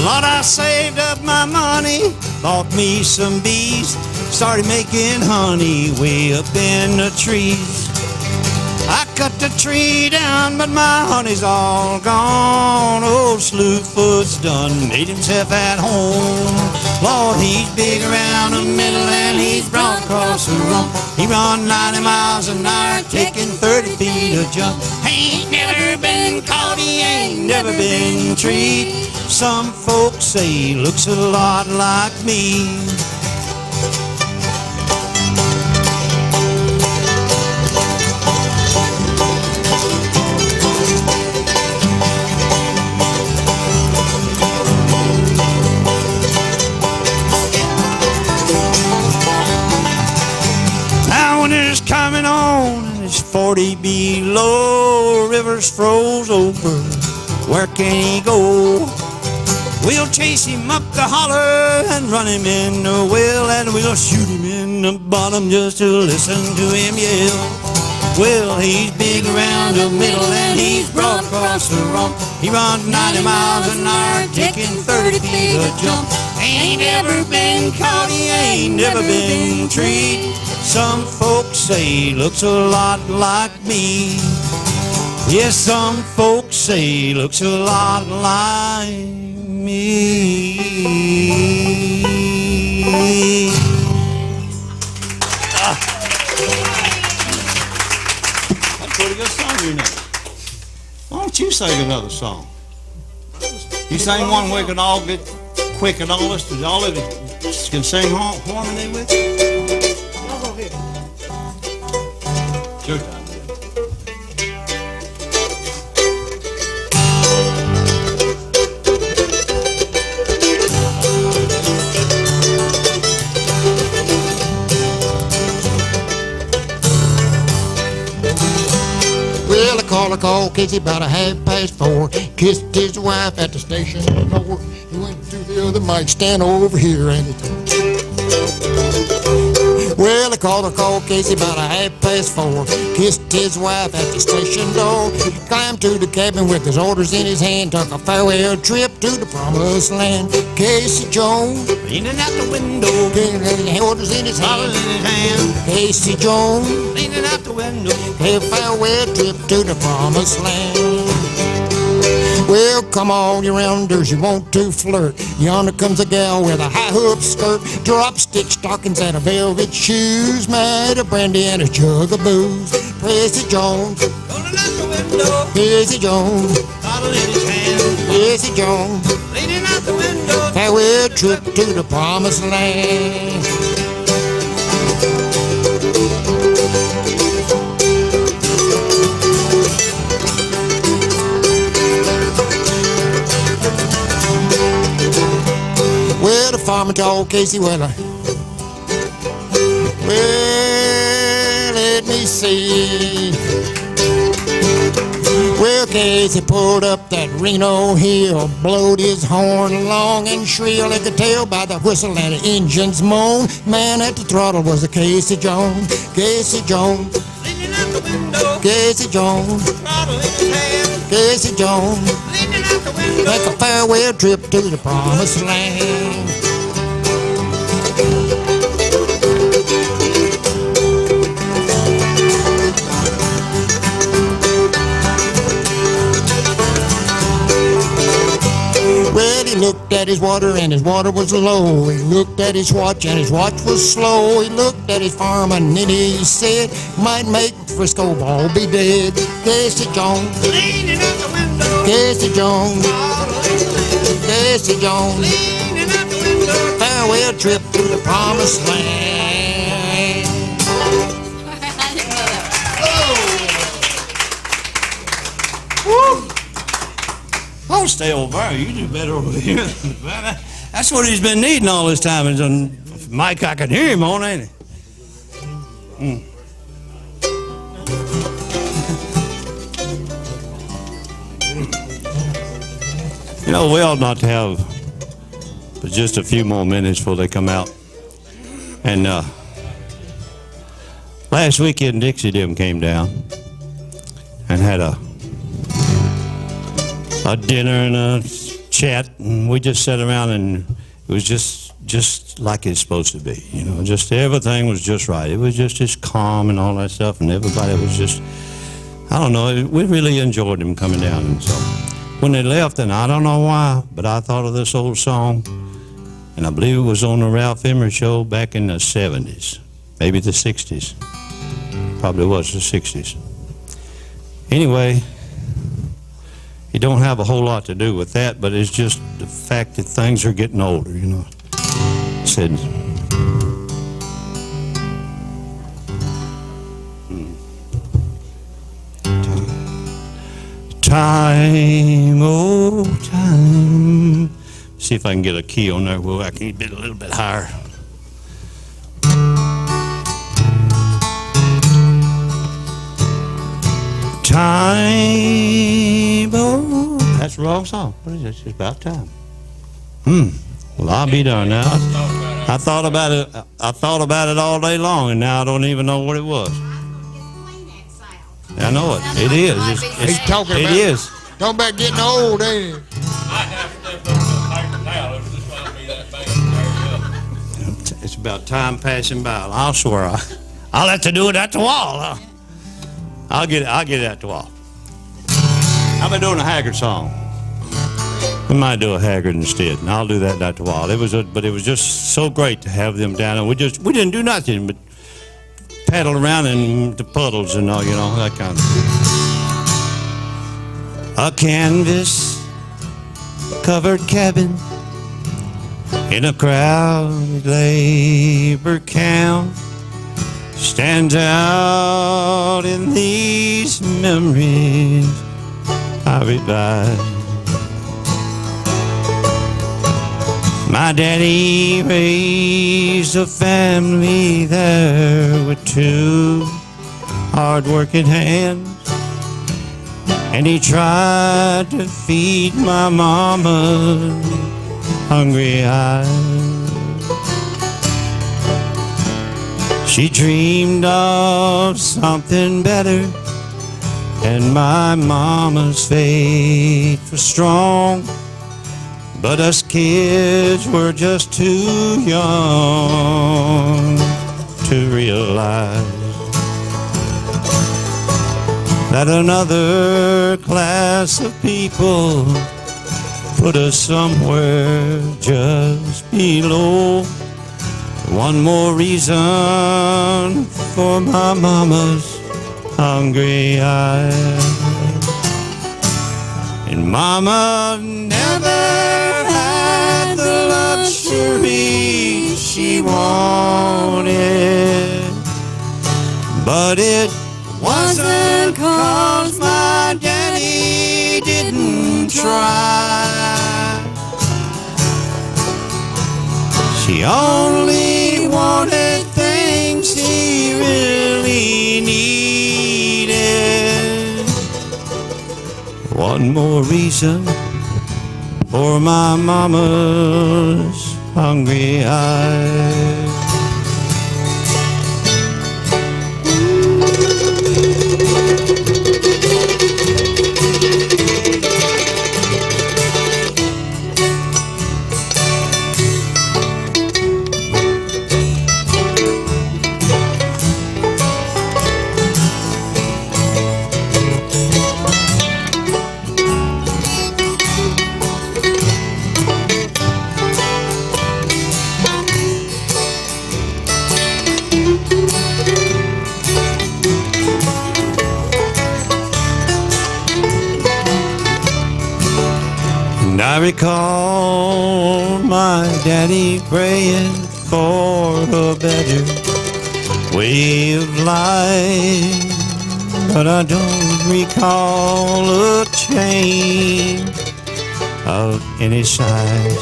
Lord, I saved up my money, bought me some bees, started making honey way up in the trees. I cut the tree down, but my honey's all gone. Old Slewfoot's done made himself at home. Lord, he's big around the middle and he's broad across the rump. He run 90 miles an hour, taking 30 feet a jump. Ain't never been caught, he ain't never been treed. Some folks say he looks a lot like me. Now winter's coming on and it's 40 below, river's froze over, where can he go? We'll chase him up the holler and run him in the well, and we'll shoot him in the bottom just to listen to him yell. Well, he's big around the middle and he's broad across the rump. He runs 90 miles an hour, taking 30 feet a jump. Ain't never been caught, he ain't never been treed. Some folks say he looks a lot like me. Yes, some folks say he looks a lot like me.
That's a pretty good song, you know. Why don't you sing another song? You sing one we can all get quick and all this, all of it can sing harmony with you?
I'll go ahead.
It's your time.
Well, I called Casey about 4:30. Kissed his wife at the station door. He went to the other mic stand over here and well, I called Casey about 4:30. Kissed his wife at the station door. Climbed to the cabin with his orders in his hand. Took a farewell trip to the promised land. Casey Jones,
Leaning out the window,
orders in his
bottle
hand.
in his hand,
Casey Jones,
leaning out the window.
a farewell trip to the promised land. Well, come on, you rounders, you want to flirt. Yonder comes a gal with a high hoop skirt, drop-stick stockings and a velvet shoes, made of brandy and a jug of booze. Casey Jones,
Rolling out the window,
Casey Jones,
bottle in his hand,
Casey Jones,
leaning out the window.
farewell trip to the promised land. farmer to old Casey Weller. Well, let me see. Well, Casey pulled up that Reno hill, blowed his horn long and shrill. They could tell by the whistle and the engine's moan. Man at the throttle was a Casey Jones. Casey Jones.
Leaning out the window,
Casey Jones.
bottle in his hand.
Casey Jones.
Leaning out the window.
Like a farewell trip to the promised land. Well, he looked at his water and his water was low. He looked at his watch and his watch was slow. He looked at his farm and then he said, might make Frisco ball be dead. Casey Jones.
Leaning out the window,
Casey Jones.
bottle in his hand.
Casey Jones.
Leaning out the window.
Farewell trip to the promised land.
Oh, stay over there. You do better over here. That's what he's been needing all this time. Is on Mike, I can hear him on, ain't he? You know, we ought not to have but just a few more minutes before they come out. And last weekend, Dixie Dim came down and had a dinner and a chat, and we just sat around, and it was just like it's supposed to be, you know. Just everything was just right. It was just calm and all that stuff, and everybody was just, I don't know. We really enjoyed them coming down, and so when they left, and I don't know why, but I thought of this old song, and I believe it was on the Ralph Emery show back in the 70s, maybe the 60s. Probably was the 60s. Anyway. You don't have a whole lot to do with that, but it's just the fact that things are getting older, you know. Said, time, oh time. See if I can get a key on there. Well, I can get a little bit higher. Time, oh, that's the wrong song. What is it? It's about time. Well, I'll be done now. I thought about it. I thought about it all day long, and now I don't even know what it was. I know it. It is.
He's talking about,
it is.
Talking about getting old, ain't it?
It's about time passing by. I'll swear. I'll have to do it at the wall. Huh? I'll get it at the wall. I've been doing a Haggard song. We might do a Haggard instead, and I'll do that at the wall. But it was just so great to have them down, and we didn't do nothing but paddle around in the puddles and all, you know, that kind of. A canvas covered cabin in a crowded labor camp stands out in these memories I revive. My daddy raised a family there with two hard-working hands, and he tried to feed my mama's hungry eyes. She dreamed of something better, and my mama's faith was strong. But us kids were just too young to realize that another class of people put us somewhere just below. One more reason for my mama's hungry eyes. And mama never had the luxury she wanted, but it wasn't 'cause my daddy didn't try.
He only wanted things he really needed.
One more reason for my mama's hungry eyes. I recall my daddy praying for a better way of life, but I don't recall a change of any size.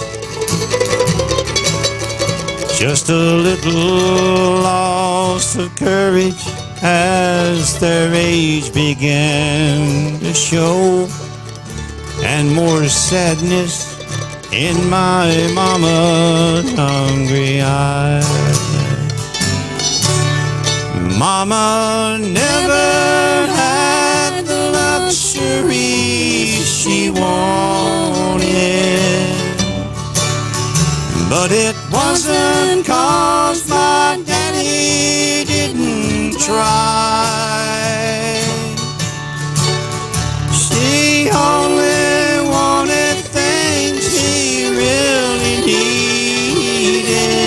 Just a little loss of courage as their age began to show, and more sadness in my mama's hungry eyes. Mama never had the luxury she wanted, but it wasn't 'cause my daddy didn't try. She only wanted things he really needed.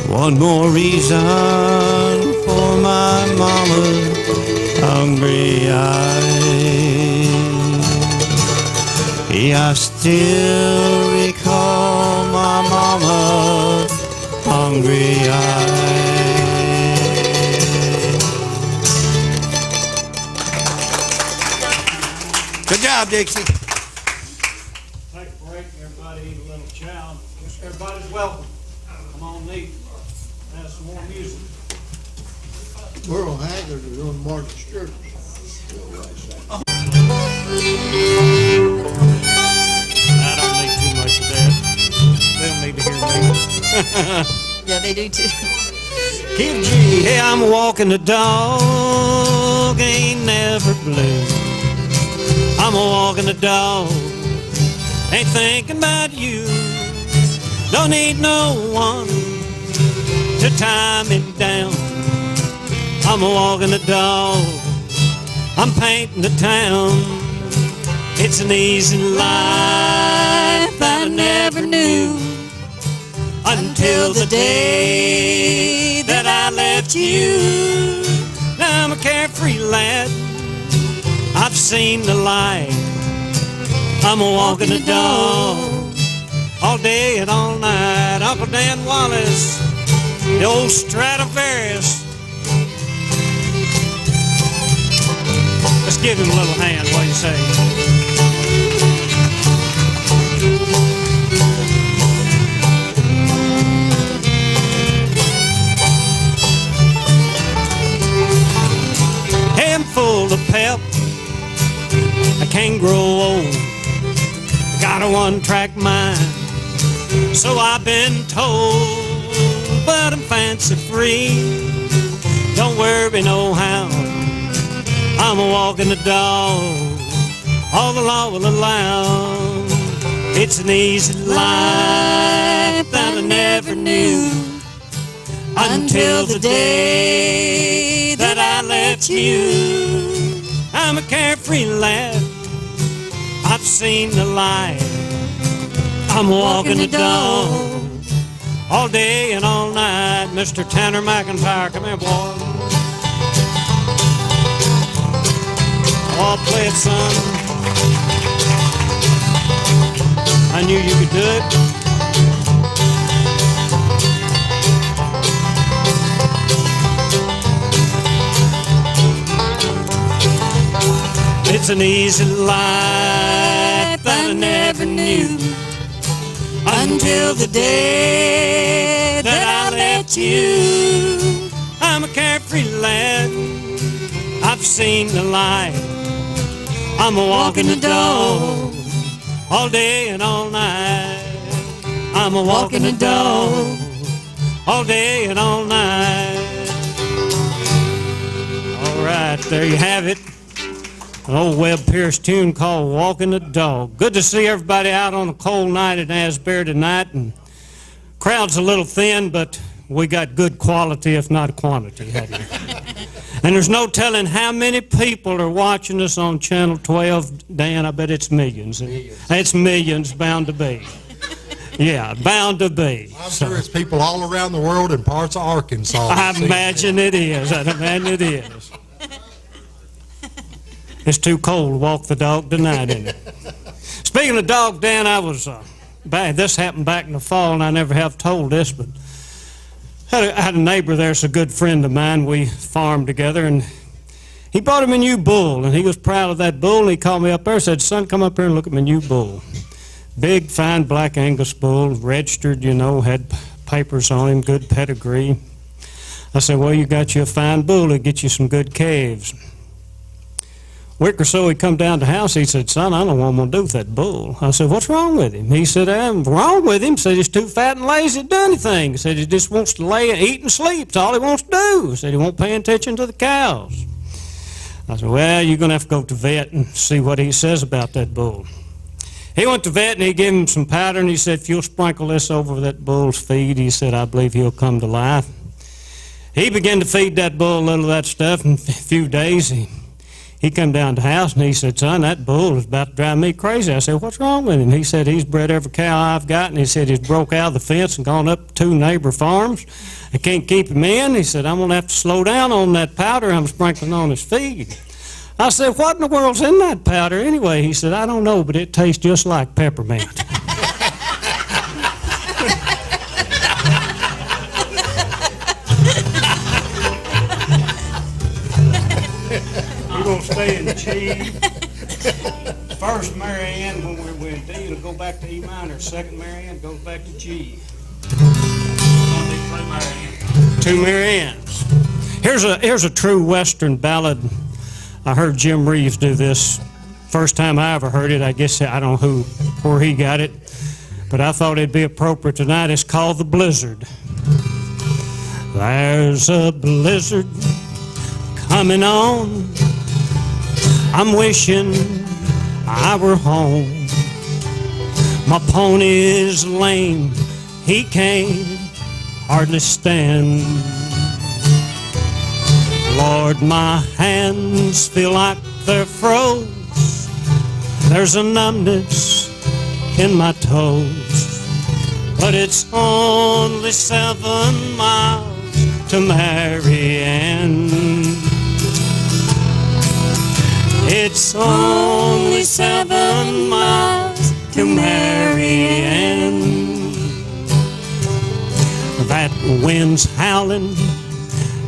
One more reason for my mama's hungry eyes. Yeah, I still recall my mama's hungry eyes.
Good job, Dixie.
Take a break, everybody eat a little chow. Everybody's welcome. Come on, eat. Have some more music.
Merle Haggard is on March Church.
I don't need too much of that. They don't need to hear me.
Yeah, they do too.
Keep G. Hey, I'm walking the dog, ain't never blue. I'm walking the dog, ain't thinking about you. Don't need no one to tie me down. I'm walking the dog, I'm painting the town. It's an easy life that I never knew, until the day that I left you. Now I'm a carefree lad, I've seen the light. I'm a walking the dog, all day and all night. Uncle Dan Wallace, the old Stradivarius. Let's give him a little hand, what do you say? Hey, I'm full of pep, I can't grow old, got a one-track mind, so I've been told. But I'm fancy free, don't worry no how, I'm a walking the dog, all the law will allow. It's an easy life that I never knew, until the day that I left you. I'm a carefree lad, I've seen the light. I'm walking the dog, all day and all night. Mr. Tanner McIntyre, come here, boy. Oh, play it, son. I knew you could do it. It's an easy life that I never knew,
until the day that I left you. I'm a carefree lad, I've seen the light. I'm a walking the dog all day and all night. I'm a walking the dog all day and all night. All right, there you have it. An old Webb Pierce tune called Walking the Dog. Good to see everybody out on a cold night at ASBURY tonight. And crowd's a little thin, but we got good quality, if not quantity. And there's no telling how many people are watching us on Channel 12. Dan, I bet it's millions. It's millions, bound to be. Yeah, bound to be.
I'm sure it's people all around the world in parts of Arkansas.
I imagine it is. I imagine it is. It's too cold to walk the dog tonight, isn't it? Speaking of dog, Dan, I was this happened back in the fall, and I never have told this, but I had a neighbor there's a good friend of mine. We farmed together, and he bought him a new bull, and he was proud of that bull, and he called me up there and said, "Son, come up here and look at my new bull." Big, fine black Angus bull, registered, you know, had papers on him, good pedigree. I said, "Well, you got you a fine bull to get you some good calves." Week or so, he come down to the house. He said, "Son, I don't know what I'm going to do with that bull." I said, "What's wrong with him?" He said, "I'm wrong with him." He said, "He's too fat and lazy to do anything." He said, "He just wants to lay and eat and sleep. That's all he wants to do." He said, "He won't pay attention to the cows." I said, "Well, you're going to have to go to the vet and see what he says about that bull." He went to the vet, and he gave him some powder, and he said, "If you'll sprinkle this over that bull's feed," he said, "I believe he'll come to life." He began to feed that bull a little of that stuff. In a few days, he come down to the house, and he said, "Son, that bull is about to drive me crazy." I said, "What's wrong with him?" He said, "He's bred every cow I've got," and he said, "He's broke out of the fence and gone up 2 neighbor farms. I can't keep him in." He said, "I'm going to have to slow down on that powder I'm sprinkling on his feed." I said, "What in the world's in that powder anyway?" He said, "I don't know, but it tastes just like peppermint." We're going to stay in G. First Marianne, when we're in D, it'll go back to E minor. Second Marianne goes back to G. 2 Mariannes. Here's a true Western ballad. I heard Jim Reeves do this. First time I ever heard it. I guess I don't know where he got it, but I thought it'd be appropriate tonight. It's called The Blizzard. There's a blizzard coming on. I'm wishing I were home. My pony's lame. He can't hardly stand. Lord, my hands feel like they're froze. There's a numbness in my toes. But it's only 7 miles to Marianne. It's only 7 miles to Marianne. That wind's howling,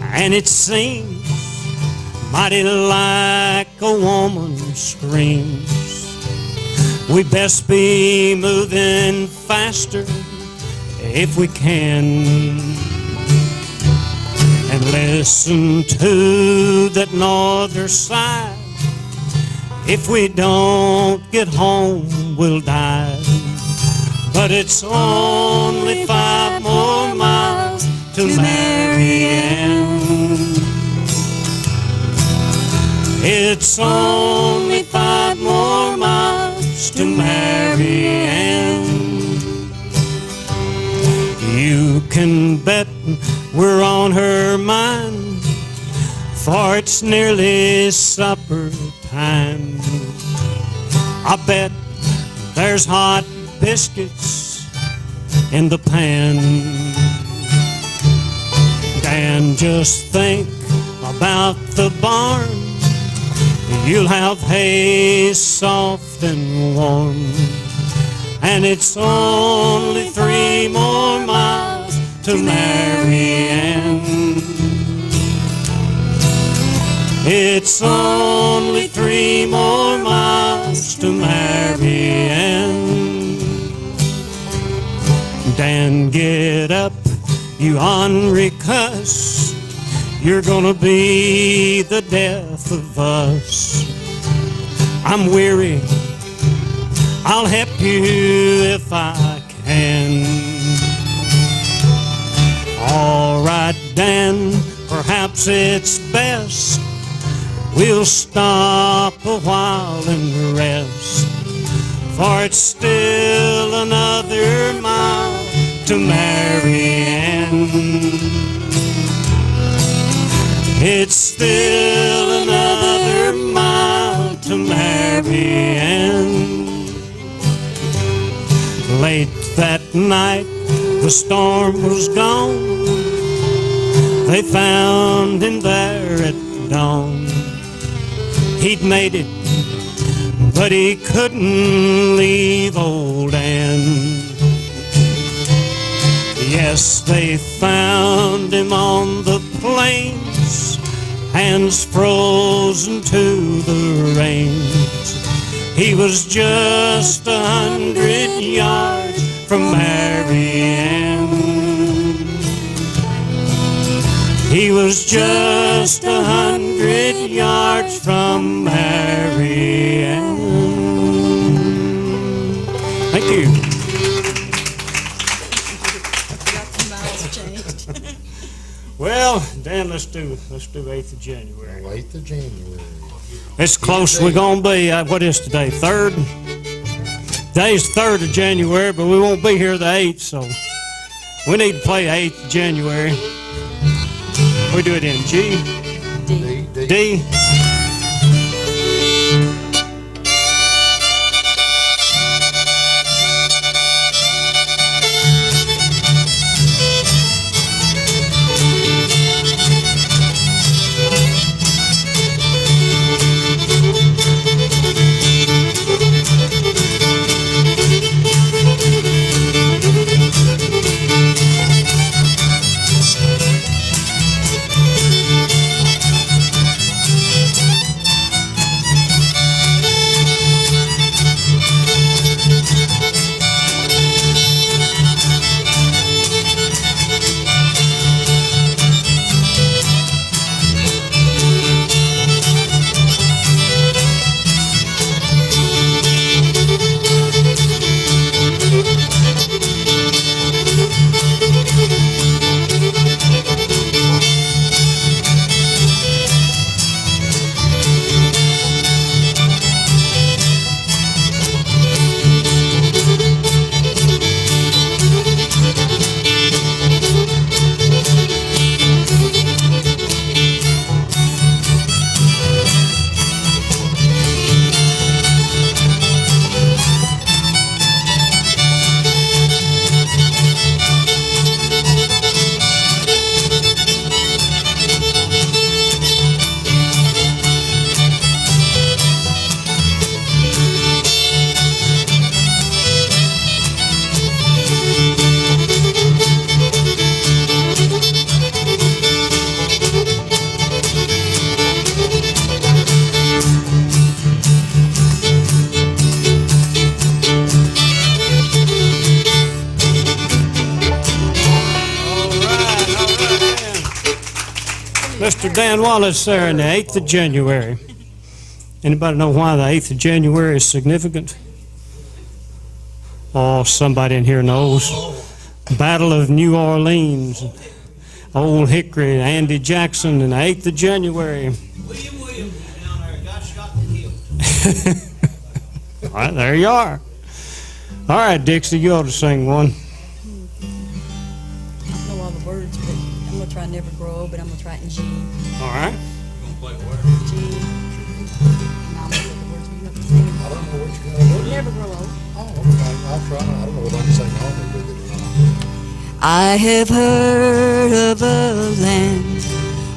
and it seems mighty like a woman screams. We best be moving faster if we can, and listen to that northern side. If we don't get home, we'll die. But it's only 5 more miles to Marianne. It's only 5 more miles to Marianne. You can bet we're on her mind, for it's nearly supper time. I bet there's hot biscuits in the pan. And just think about the barn. You'll have hay soft and warm. And it's only 3 more miles to Marianne. It's only 3 more miles to Marianne. Dan, get up, you ornery cuss. You're gonna be the death of us. I'm weary, I'll help you if I can. All right, Dan, perhaps it's best we'll stop a while and rest, for it's still another mile to Marianne. It's still another mile to Marianne. Late that night, the storm was gone. They found him there at dawn. He'd made it, but he couldn't leave old Ann. Yes, they found him on the plains, hands frozen to the reins. He was just 100 yards from Marianne. He was just 100 yards from Marianne. Thank you. Well, Dan, let's do 8th of January.
8th of January.
It's close we're gonna be. What is today? 3rd? Today's 3rd of January, but we won't be here the 8th, so we need to play 8th of January. We do it in G, D. Mr. Dan Wallace there on the 8th of January. Anybody know why the 8th of January is significant? Oh, somebody in here knows. Battle of New Orleans, Old Hickory, Andy Jackson, and the 8th of January.
William down there got shot and killed.
All right, there you are. All right, Dixie, you ought to sing one.
I don't know all the words, but I'm going to try Never Grow Old, but I'm going to try it in G.
All right.
G. And I'll look at the words we have to sing.
I don't know what you're going to do.
Never Grow Old.
Oh, okay. I'll try. I don't know what I can sing harmony with it or not.
I have heard of a land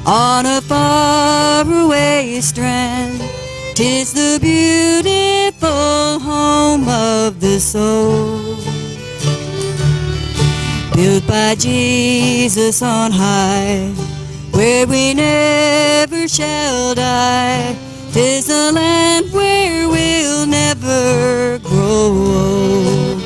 on a faraway strand. 'Tis the beautiful home of the soul, built by Jesus on high, where we never shall die. 'Tis a land where we'll never grow old.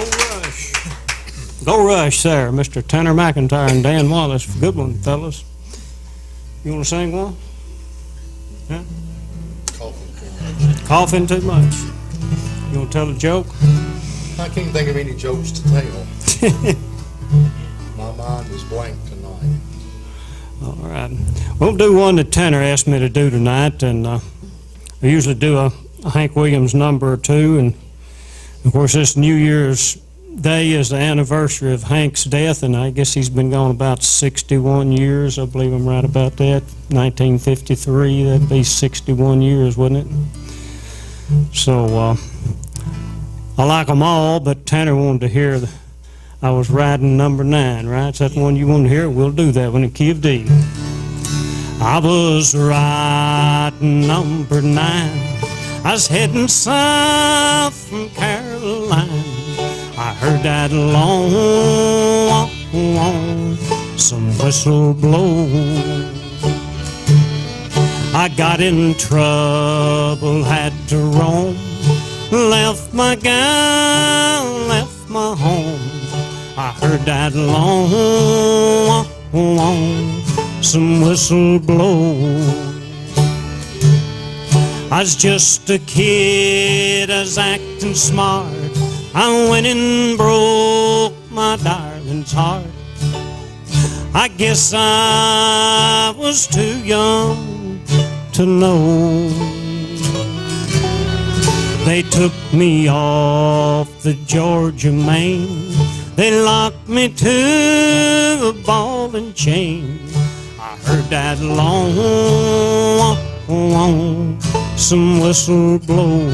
Rush. Go Rush there, Mr. Tanner McIntyre and Dan Wallace. Good one, fellas. You want to sing one? Yeah? Coughing too much. You want to tell a joke?
I can't think of any jokes to tell. My mind is blank tonight.
All right. We'll do one that Tanner asked me to do tonight, and I usually do a Hank Williams number or two, and of course this New Year's Day is the anniversary of Hank's death, and I guess he's been gone about 61 years. I believe I'm right about that. 1953, that'd be 61 years, wouldn't it? So I like them all, but Tanner wanted to hear I was riding number 9, right? Is that the one you want to hear? We'll do that one in key of D. I was riding number 9. I was heading south from Carolina. I heard that long, some whistle blow. I got in trouble, had to roam. Left my gal, left my home. I heard that long, some whistle blow. I was just a kid, I was acting smart. I went and broke my darling's heart. I guess I was too young to know. They took me off the Georgia main. They locked me to a ball and chain. I heard that long, some whistle blow.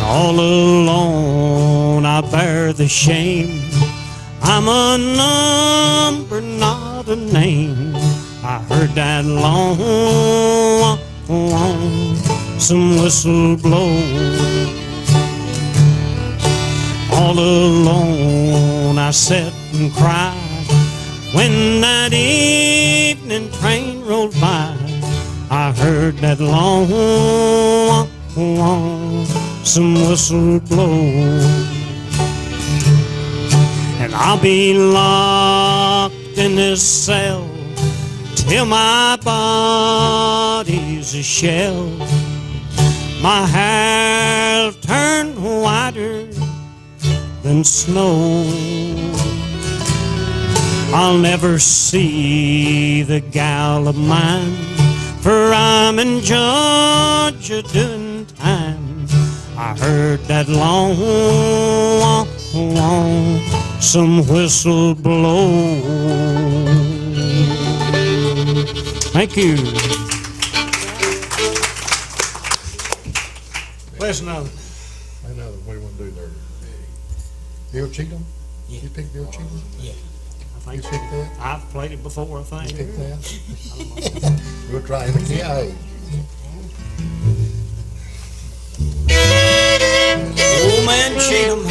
All alone I bear the shame. I'm a number, not a name. I heard that long, some whistle blow. All alone I sat and cried when that evening train rolled by. I heard that long, some whistle blow. And I'll be locked in this cell till my body's a shell. My hair turned whiter than snow. I'll never see the gal of mine, for I'm in Georgia doing time. I heard that long, some whistle blow. Thank you. Where's another?
Another, what do you want to do there? Bill Cheatham?
Yeah.
You picked Bill Cheatham?
Yeah. I
You
think
picked that?
I've played it before, I
You
think.
picked that? We'll try it again.
Old man Cheatham.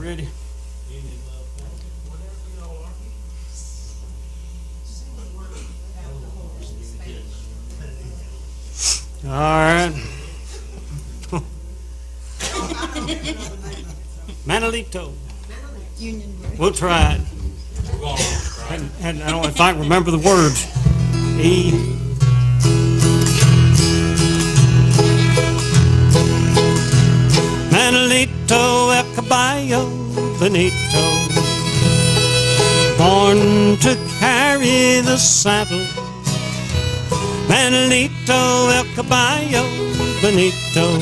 ready? All right. Manolito. We'll try it. And I don't know if I can remember the words. E. Manolito, el caballo bonito, born to carry the saddle. Manolito, el caballo bonito,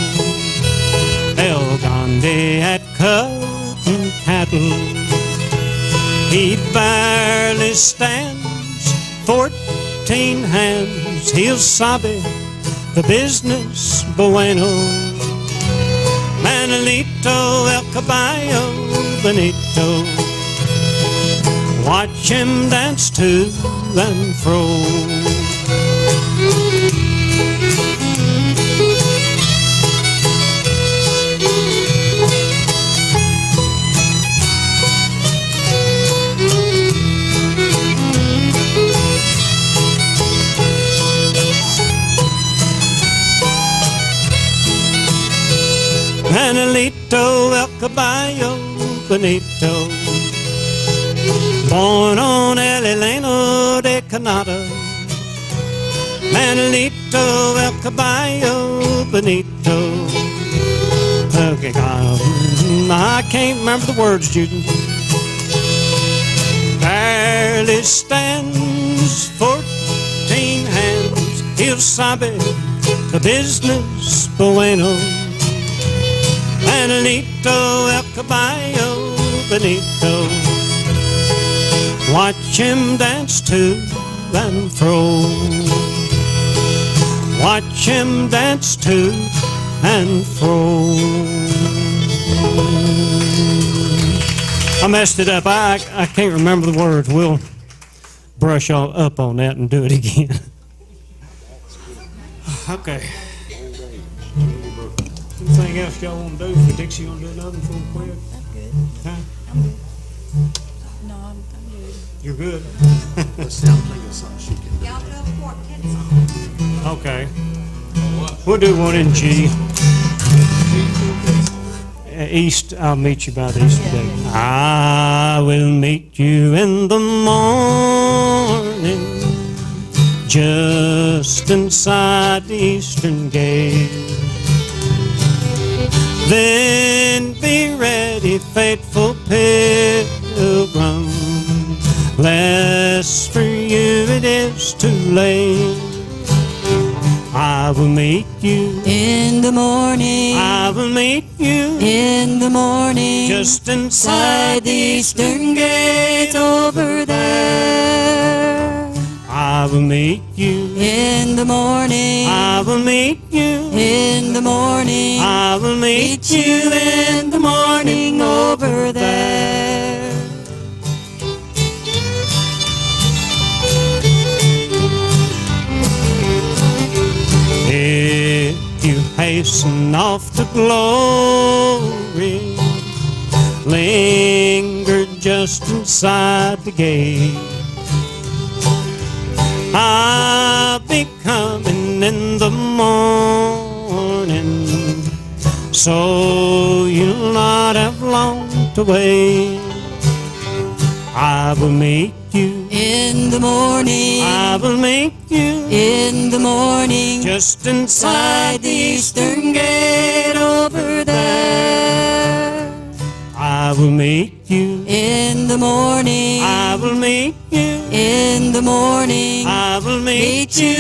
el grande at cutting cattle. He barely stands 14 hands. He'll sabe the business bueno. Manolito, el caballo bonito, watch him dance to and fro. Manolito, el caballo bonito, born on El Eleno de Canada. Manolito, el caballo bonito. Okay, I can't remember the words, Judy. Barely stands 14 hands. He'll sabe the business bueno. Manolito, el caballo bonito, watch him dance to and fro. Watch him dance to and fro. I messed it up. I can't remember the words. We'll brush up on that and do it again. Okay. Anything else y'all want to do? Dixie, you want to do another one quick?
I'm good.
Huh?
I'm good. No, I'm good.
You're good?
Let's see, I'm thinking of something she can do.
Y'all do a quartet song.
Okay. We'll do one in G. East, I'll meet you by the east today. I will meet you in the morning, just inside the eastern gate. Then be ready, faithful pilgrim, lest for you it is too late. I will meet you
In the morning,
I will meet you
in the morning,
just
inside
inside
the eastern gate over there.
I will meet you
In the morning,
I will meet you
in the morning,
I will
meet you in the morning over there.
If you hasten off to glory, linger just inside the gate. I'll be coming in the morning, so you'll not have long to wait. I will meet you
In the morning,
I will meet you
in the morning,
just
inside
inside
the eastern gate over there.
I will meet you
In the morning,
I will meet you
in the morning,
I will
meet you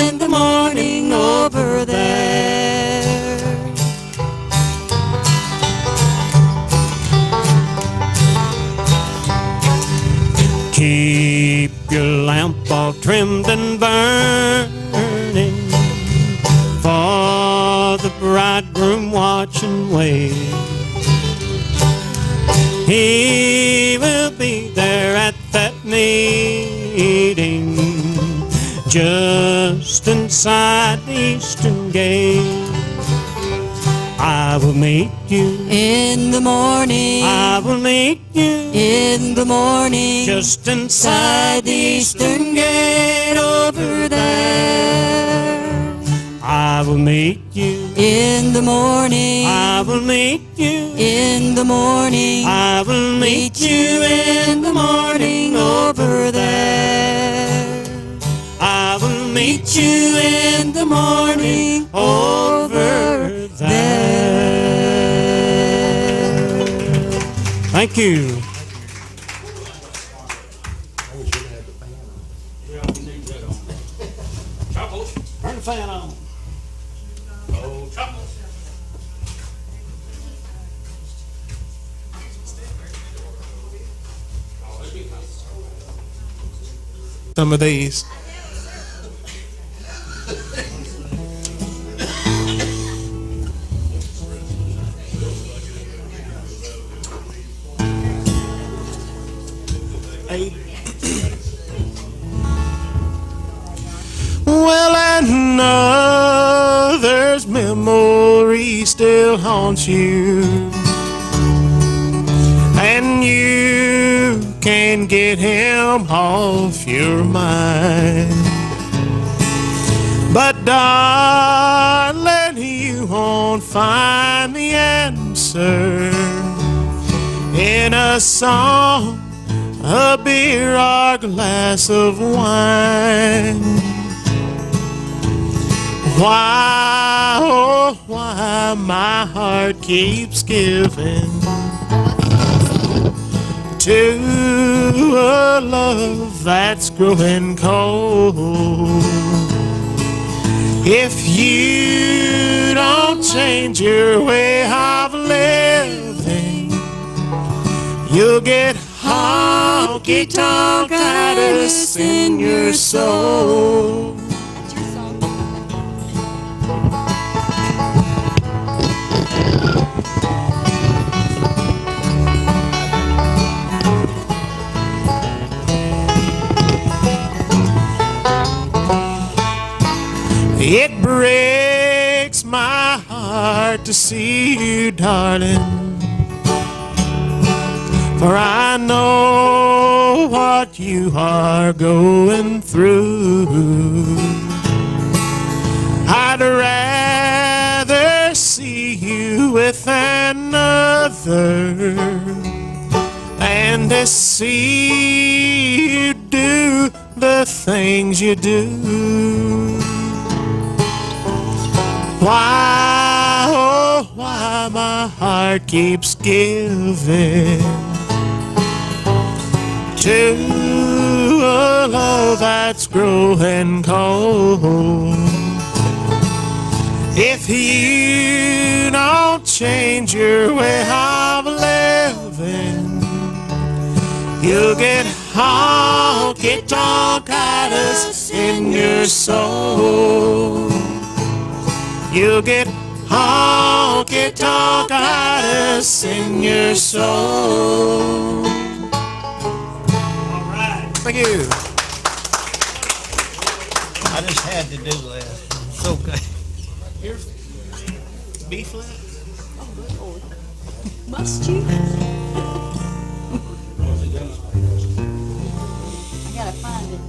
in the morning over there.
Keep your lamp all trimmed and burning, for the bridegroom watch and wait. He will be there at that meeting, just inside the eastern gate. I will meet you
in the morning.
I will meet you
In the morning,
just
inside the eastern gate over there.
I will meet you
In the morning,
I will meet you
in the morning,
I will
meet you in the morning over there.
I will
Meet you in the morning over there.
Thank you. Turn the fan on.
Some of these. Well, another's memory still haunts you, and you can't get him off your mind. But darling, you won't find the answer in a song, a beer, or a glass of wine. Why, oh, why my heart keeps giving to a love that's growing cold. If you don't change your way of living, you'll get honky-tonk-itis in your soul. It breaks my heart to see you, darling, for I know what you are going through. I'd rather see you with another and to see you do the things you do. Why, oh, why my heart keeps giving to a love that's growing cold. If you don't change your way of living, you'll get honky-tonk-itis in your soul. You'll get honky-tonk-itis in your soul.
All right.
Thank you.
I just had to do that. It's okay.
B flat.
Must you? I gotta find it.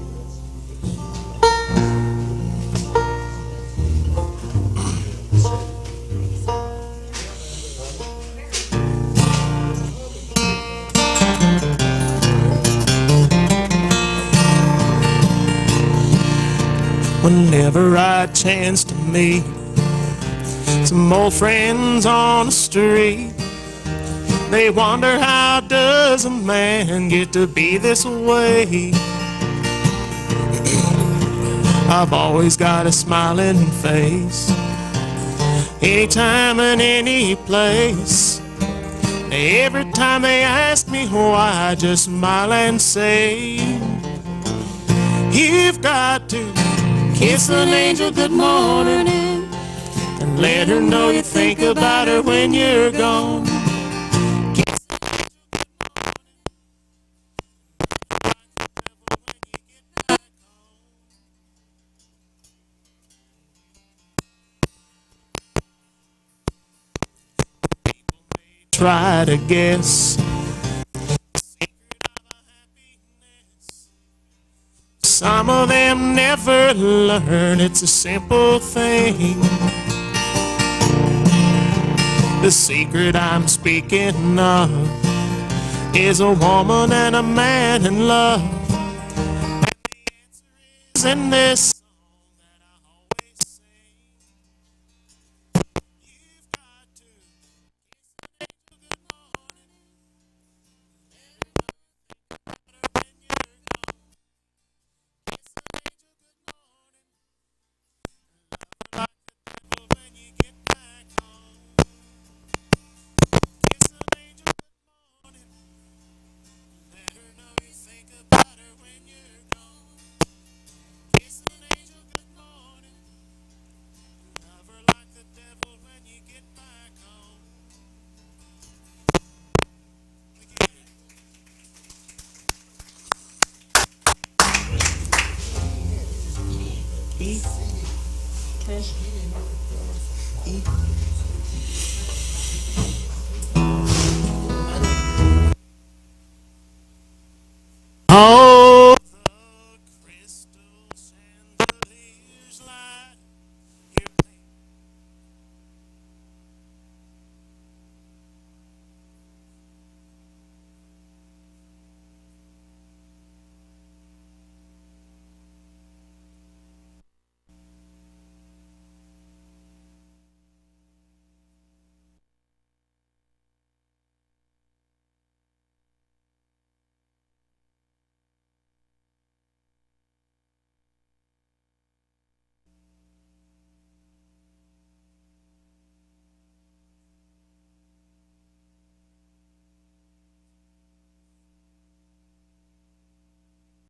Whenever I chance to meet some old friends on the street, they wonder, how does a man get to be this way? I've always got a smiling face, anytime and any place. Every time they ask me why, I just smile and say, you've got to kiss an angel good morning and let her know you think about her when you're gone. try to guess. Some of them never learn, it's a simple thing. The secret I'm speaking of is a woman and a man in love. And the answer is in this song that I always sing. You've got to kiss an angel good morning. Let her know you think about her when you're gone. Kiss an angel good morning. Love her like the devil when you get back home. Kiss an angel good morning. Let her know you think about her when you're gone. Kiss an angel good morning. Love her like the devil when you get back home.
Okay.